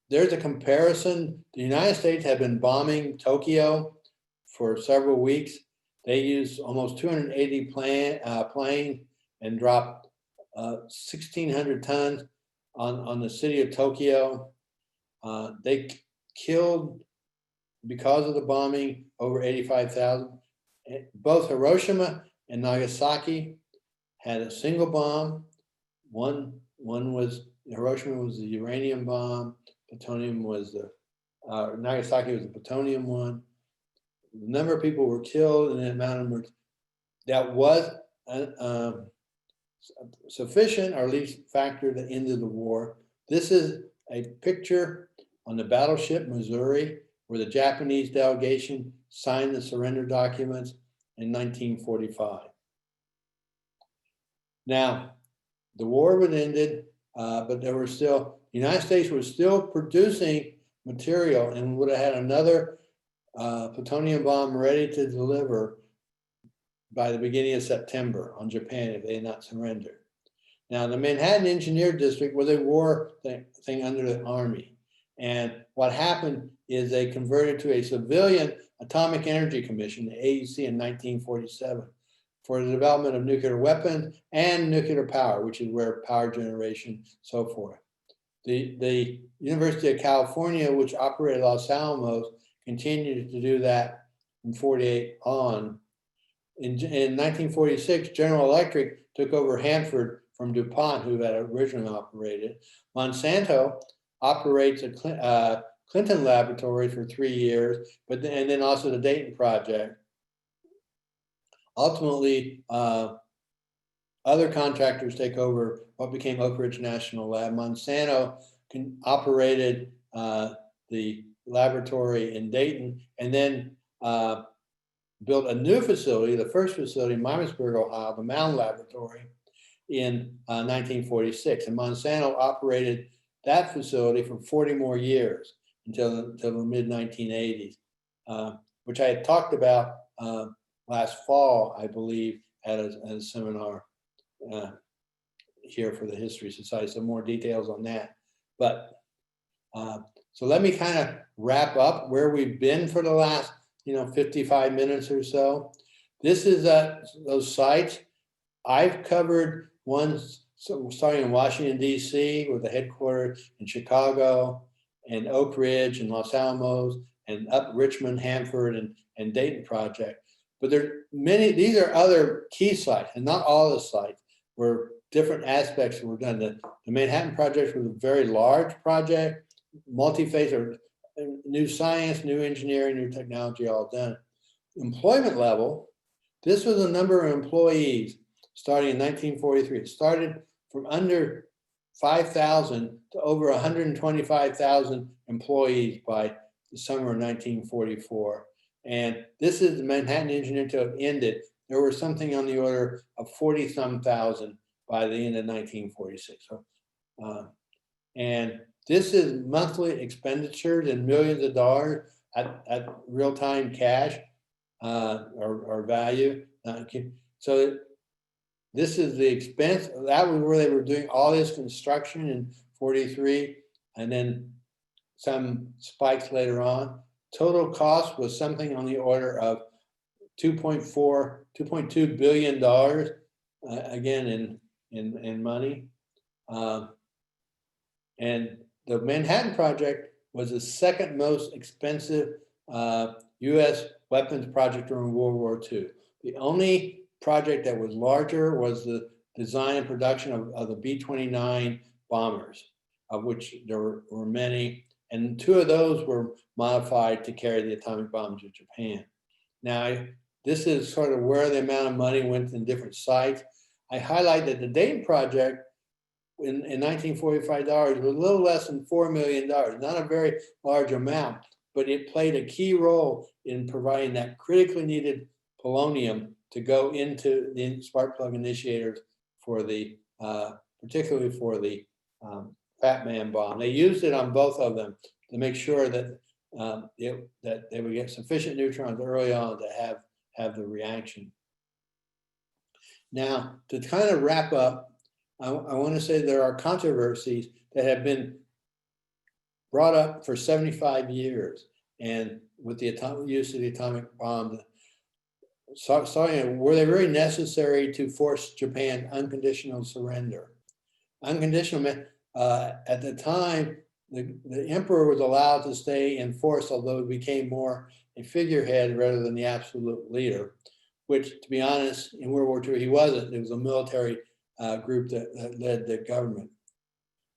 There's a comparison. The United States had been bombing Tokyo for several weeks. They used almost 280 planes and dropped 1,600 tons on the city of Tokyo. They killed, because of the bombing, over 85,000. Both Hiroshima and Nagasaki had a single bomb. One was, Hiroshima was the uranium bomb, plutonium was Nagasaki was the plutonium one. The number of people were killed and the amount of that was sufficient, or at least factored into the war. This is a picture on the battleship Missouri, where the Japanese delegation signed the surrender documents in 1945. Now, the war was ended, but there were still, the United States was still producing material and would have had another plutonium bomb ready to deliver by the beginning of September on Japan if they had not surrendered. Now, the Manhattan Engineer District was a war thing under the Army. And what happened is they converted to a civilian Atomic Energy Commission, the AEC, in 1947 for the development of nuclear weapons and nuclear power, which is where power generation, so forth. The University of California, which operated Los Alamos, continued to do that from 48 on. In 1946, General Electric took over Hanford from DuPont, who had originally operated. Monsanto operates a Clinton laboratory for 3 years, and then also the Dayton project. Ultimately, other contractors take over what became Oak Ridge National Lab. Monsanto operated the laboratory in Dayton, and then built a new facility, the first facility in Miamisburg, Ohio, the Mound Laboratory, in 1946. And Monsanto operated that facility for 40 more years until the mid-1980s, which I had talked about last fall, I believe, at a seminar here for the History Society. Some more details on that. But so let me kind of wrap up where we've been for the last 55 minutes or so. This is those sites. I've covered ones starting in Washington, D.C., with the headquarters in Chicago, and Oak Ridge and Los Alamos, and up Richmond, Hanford, and Dayton project. But there are many, these are other key sites, and not all the sites where different aspects were done. The Manhattan project was a very large project, multi-phase, or new science, new engineering, new technology, all done. Employment level, this was the number of employees starting in 1943. It started from under 5,000 to over 125,000 employees by the summer of 1944. And this is the Manhattan Engineering until it ended. There were something on the order of 40-some thousand by the end of 1946. So, and this is monthly expenditures in millions of dollars at real-time cash or value. So this is the expense. That was where they were doing all this construction in 1943, and then some spikes later on. Total cost was something on the order of $2.2 billion, again in money. And the Manhattan Project was the second most expensive US weapons project during World War II. The only project that was larger was the design and production of the B-29 bombers, of which there were many. And two of those were modified to carry the atomic bombs of Japan. Now, this is sort of where the amount of money went in different sites. I highlight that the Dayton Project in 1945 dollars was a little less than $4 million, not a very large amount, but it played a key role in providing that critically needed polonium to go into the spark plug initiators for the, particularly for the Fat Man bomb. They used it on both of them to make sure that that they would get sufficient neutrons early on to have the reaction. Now, to kind of wrap up, I want to say there are controversies that have been brought up for 75 years, and with the use of the atomic bomb, were they really necessary to force Japan unconditional surrender? Unconditional, at the time, the emperor was allowed to stay in force, although it became more a figurehead rather than the absolute leader, which, to be honest, in World War II, he wasn't. It was a military group that led the government.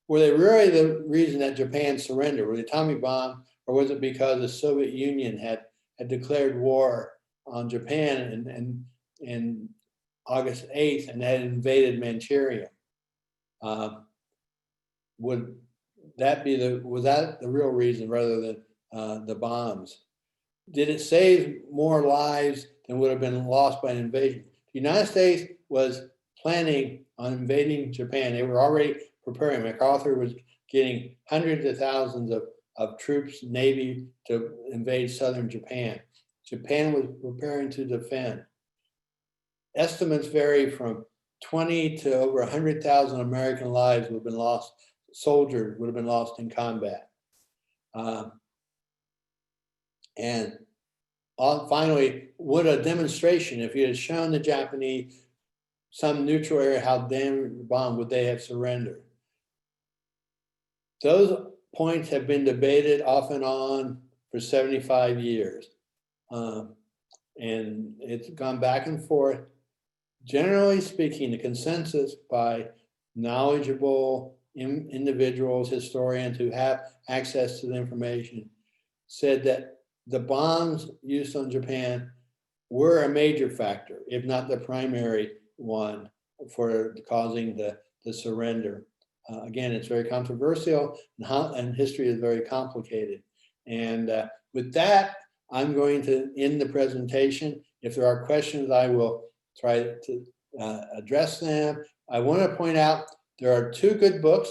Were they really the reason that Japan surrendered? Were the atomic bomb, or was it because the Soviet Union had declared war on Japan in August 8th and had invaded Manchuria? Would that be was that the real reason rather than the bombs? Did it save more lives than would have been lost by an invasion? The United States was planning on invading Japan. They were already preparing. MacArthur was getting hundreds of thousands of troops, Navy, to invade southern Japan. Japan was preparing to defend. Estimates vary from 20 to over 100,000 American lives would have been lost, soldiers would have been lost in combat. And finally, would a demonstration, if you had shown the Japanese some neutral area, how damaged the bomb, would they have surrendered? Those points have been debated off and on for 75 years. And it's gone back and forth. Generally speaking, the consensus by knowledgeable individuals, historians who have access to the information, said that the bombs used on Japan were a major factor, if not the primary one, for causing the surrender. Again, it's very controversial, and history is very complicated. And with that, I'm going to end the presentation. If there are questions, I will try to address them. I want to point out there are two good books.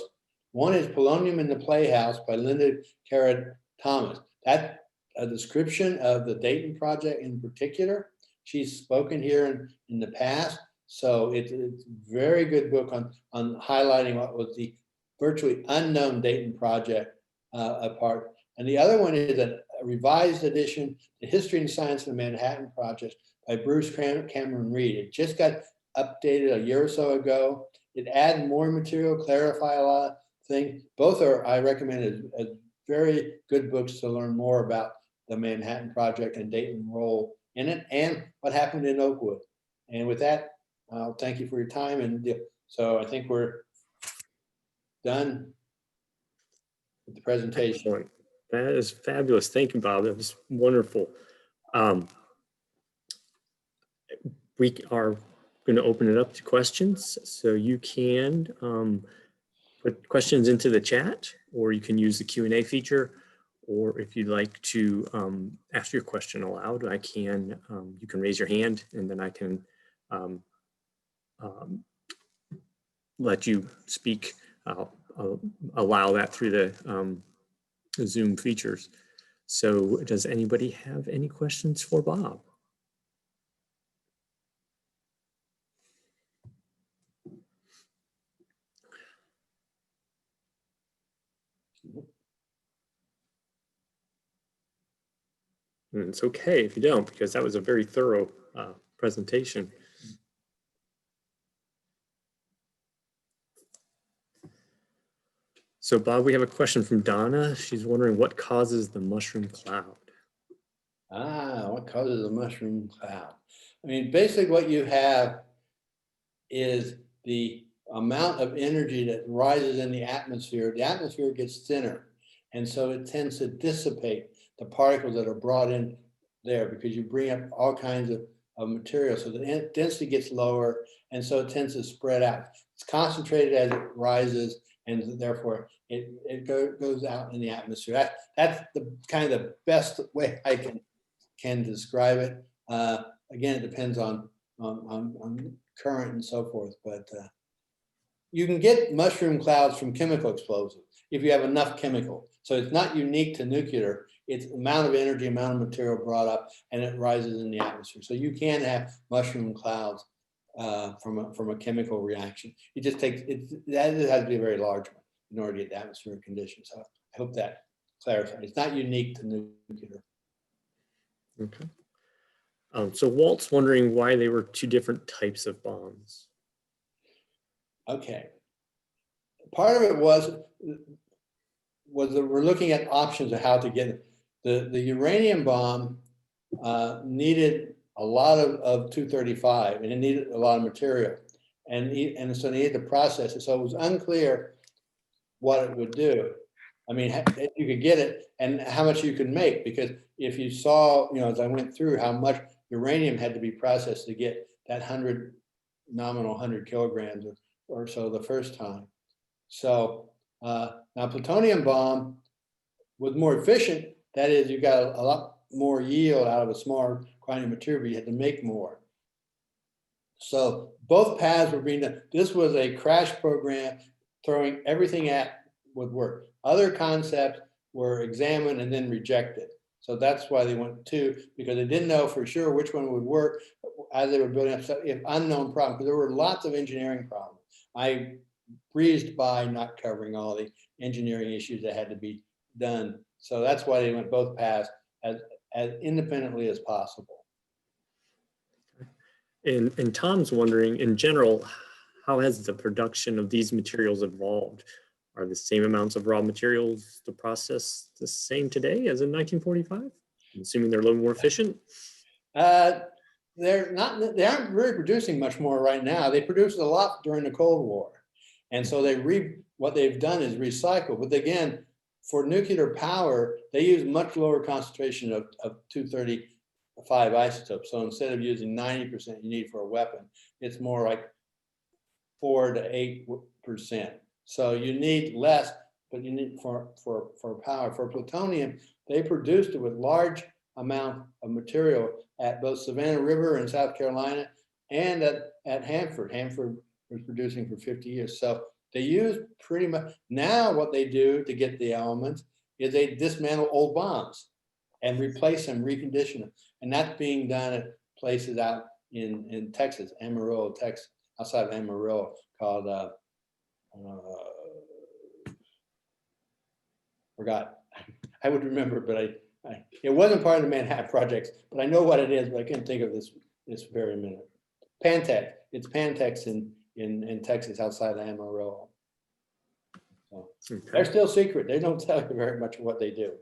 One is Polonium in the Playhouse by Linda Carrot Thomas. That's a description of the Dayton Project in particular. She's spoken here in the past. So it's a very good book on highlighting what was the virtually unknown Dayton Project apart. And the other one is a revised edition, The History and Science of the Manhattan Project by Bruce Cameron Reed. It just got updated a year or so ago. It added more material, clarify a lot of things. Both are, I recommend, as very good books to learn more about the Manhattan Project and Dayton's role in it and what happened in Oakwood. And with that, I'll thank you for your time. And so I think we're done with the presentation. Excellent. That is fabulous. Thank you, Bob. That was wonderful. We are going to open it up to questions. So you can put questions into the chat, or you can use the Q&A feature. Or if you'd like to ask your question aloud, I can. You can raise your hand, and then I can let you speak. I'll allow that through the Zoom features. So does anybody have any questions for Bob? And it's okay if you don't, because that was a very thorough presentation. So Bob, we have a question from Donna. She's wondering what causes the mushroom cloud. What causes a mushroom cloud? I mean, basically what you have is the amount of energy that rises in the atmosphere. The atmosphere gets thinner, and so it tends to dissipate the particles that are brought in there because you bring up all kinds of material. So the density gets lower, and so it tends to spread out. It's concentrated as it rises, and therefore it goes out in the atmosphere. That's the kind of the best way I can describe it. Again, it depends on current and so forth, but you can get mushroom clouds from chemical explosions if you have enough chemical. So it's not unique to nuclear. It's amount of energy, amount of material brought up, and it rises in the atmosphere. So you can have mushroom clouds from a chemical reaction. It just takes that has to be a very large one in order to get the atmospheric conditions. So I hope that clarifies. It's not unique to nuclear. Okay. So Walt's wondering why they were two different types of bombs. Okay. Part of it was that we're looking at options of how to get it. The uranium bomb needed a lot of 235, and it needed a lot of material, and so they needed to process it. So it was unclear what it would do. I mean, you could get it and how much you could make, because if you saw, as I went through how much uranium had to be processed to get that nominal 100 kilograms or so the first time. So now plutonium bomb was more efficient. That is, you got a lot more yield out of a smaller quantity of material, but you had to make more. So both paths were being done. This was a crash program throwing everything at would work. Other concepts were examined and then rejected. So that's why they went to, because they didn't know for sure which one would work as they were building up. So if unknown problems, because there were lots of engineering problems. I breezed by not covering all the engineering issues that had to be done. So that's why they went both paths as independently as possible. And Tom's wondering, in general, how has the production of these materials evolved? Are the same amounts of raw materials to process the same today as in 1945? I'm assuming they're a little more efficient. They aren't really producing much more right now. They produced a lot during the Cold War. And so what they've done is recycle. But again, for nuclear power, they use much lower concentration of 235 isotopes. So instead of using 90% you need for a weapon, it's more like 4 to 8%. So you need less, but you need for power. For plutonium, they produced it with large amount of material at both Savannah River in South Carolina and at Hanford. Hanford was producing for 50 years. So they use pretty much, now what they do to get the elements is they dismantle old bombs and replace them, recondition them. And that's being done at places out in Texas, Amarillo, Texas, outside of Amarillo, called, forgot. I would remember, but it wasn't part of the Manhattan projects, but I know what it is, but I can't think of this very minute. Pantex. It's Pantex in Texas, outside of Amarillo. So they're still secret. They don't tell you very much of what they do,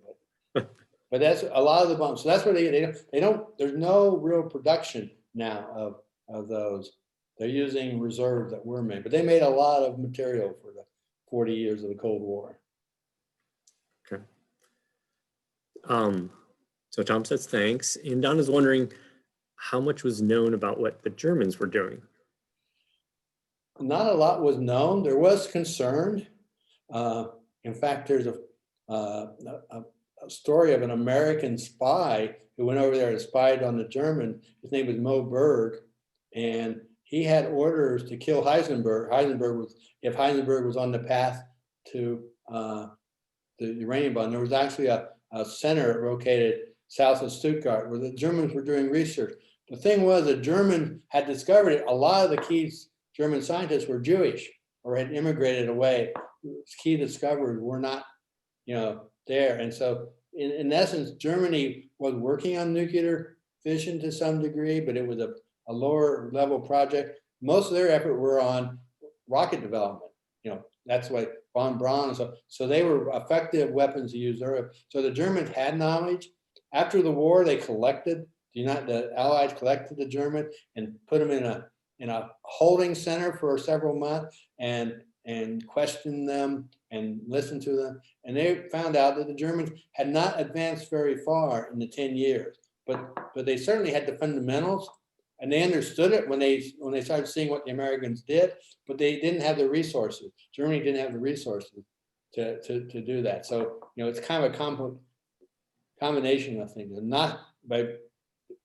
but that's a lot of the bombs. So that's what they don't. There's no real production now of those. They're using reserves that were made, but they made a lot of material for the 40 years of the Cold War. Okay. So Tom says thanks. And Don is wondering how much was known about what the Germans were doing. Not a lot was known. There was concern. In fact, there's a story of an American spy who went over there and spied on the German. His name was Mo Berg, and he had orders to kill Heisenberg. If Heisenberg was on the path to the uranium bomb. There was actually a center located south of Stuttgart where the Germans were doing research. The thing was, the Germans had discovered it. A lot of the key German scientists were Jewish or had immigrated away. Key discoveries were not, there. And so in essence, Germany was working on nuclear fission to some degree, but it was a lower level project. Most of their effort were on rocket development. You know, that's what von Braun. So they were effective weapons to use there. So the Germans had knowledge. After the war, they collected, the Allies collected the German and put them in a holding center for several months and questioned them and listened to them. And they found out that the Germans had not advanced very far in the 10 years, but they certainly had the fundamentals, and they understood it when they started seeing what the Americans did, but they didn't have the resources. Germany didn't have the resources to do that. So, you know, it's kind of a combination of things, and not by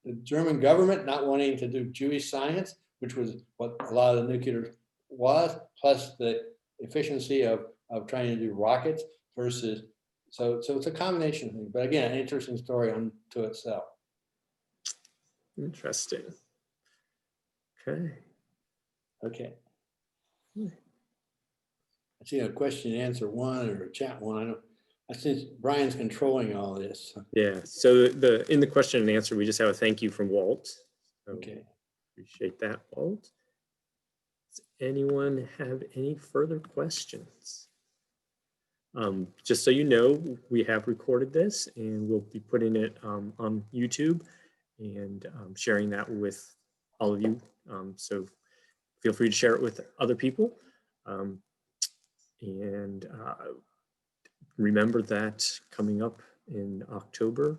the German government not wanting to do Jewish science, which was what a lot of the nuclear was, plus the efficiency of trying to do rockets versus, so it's a combination thing. But again, an interesting story unto itself. Interesting. Okay. Okay. I see a question and answer one or a chat one. I think Brian's controlling all this. Yeah. So in the question and answer, we just have a thank you from Walt. So Okay. Appreciate that, Walt. Does anyone have any further questions? Just so you know, we have recorded this and we'll be putting it on YouTube and sharing that with all of you. So feel free to share it with other people. And remember that coming up in October,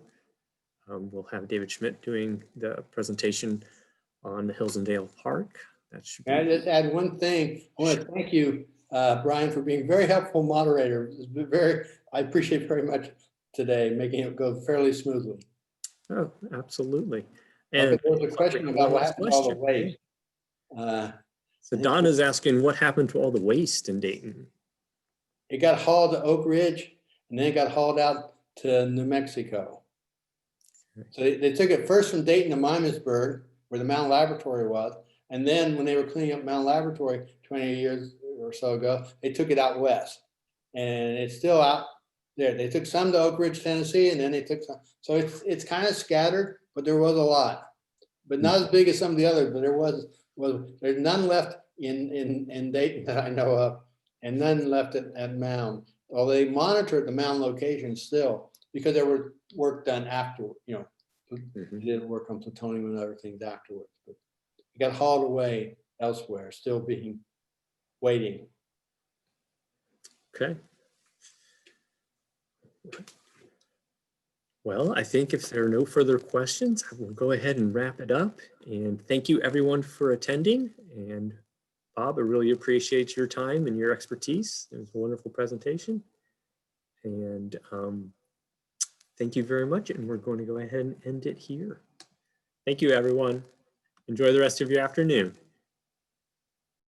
we'll have David Schmidt doing the presentation on Hillsdale Park. That should be. Can I just add one thing? I want to thank you, Brian, for being a very helpful moderator. It's been I appreciate it very much today, making it go fairly smoothly. Oh, absolutely. And there was a question about what happened to all the waste. So Donna's asking what happened to all the waste in Dayton? It got hauled to Oak Ridge and then it got hauled out to New Mexico. So they took it first from Dayton to Miamisburg, where the Mound Laboratory was. And then when they were cleaning up Mound Laboratory 20 years or so ago, they took it out west. And it's still out there. They took some to Oak Ridge, Tennessee, and then they took some. So it's kind of scattered, but there was a lot. But not as big as some of the others, but there's none left in Dayton that I know of, and none left at Mound. Although they monitored the Mound location still, because there was work done afterward, you know, they did work on plutonium and other things afterwards. But it got hauled away elsewhere, still being waiting. Okay. Well, I think if there are no further questions, I will go ahead and wrap it up. And thank you everyone for attending. And Bob, I really appreciate your time and your expertise. It was a wonderful presentation. And thank you very much. And we're going to go ahead and end it here. Thank you, everyone. Enjoy the rest of your afternoon.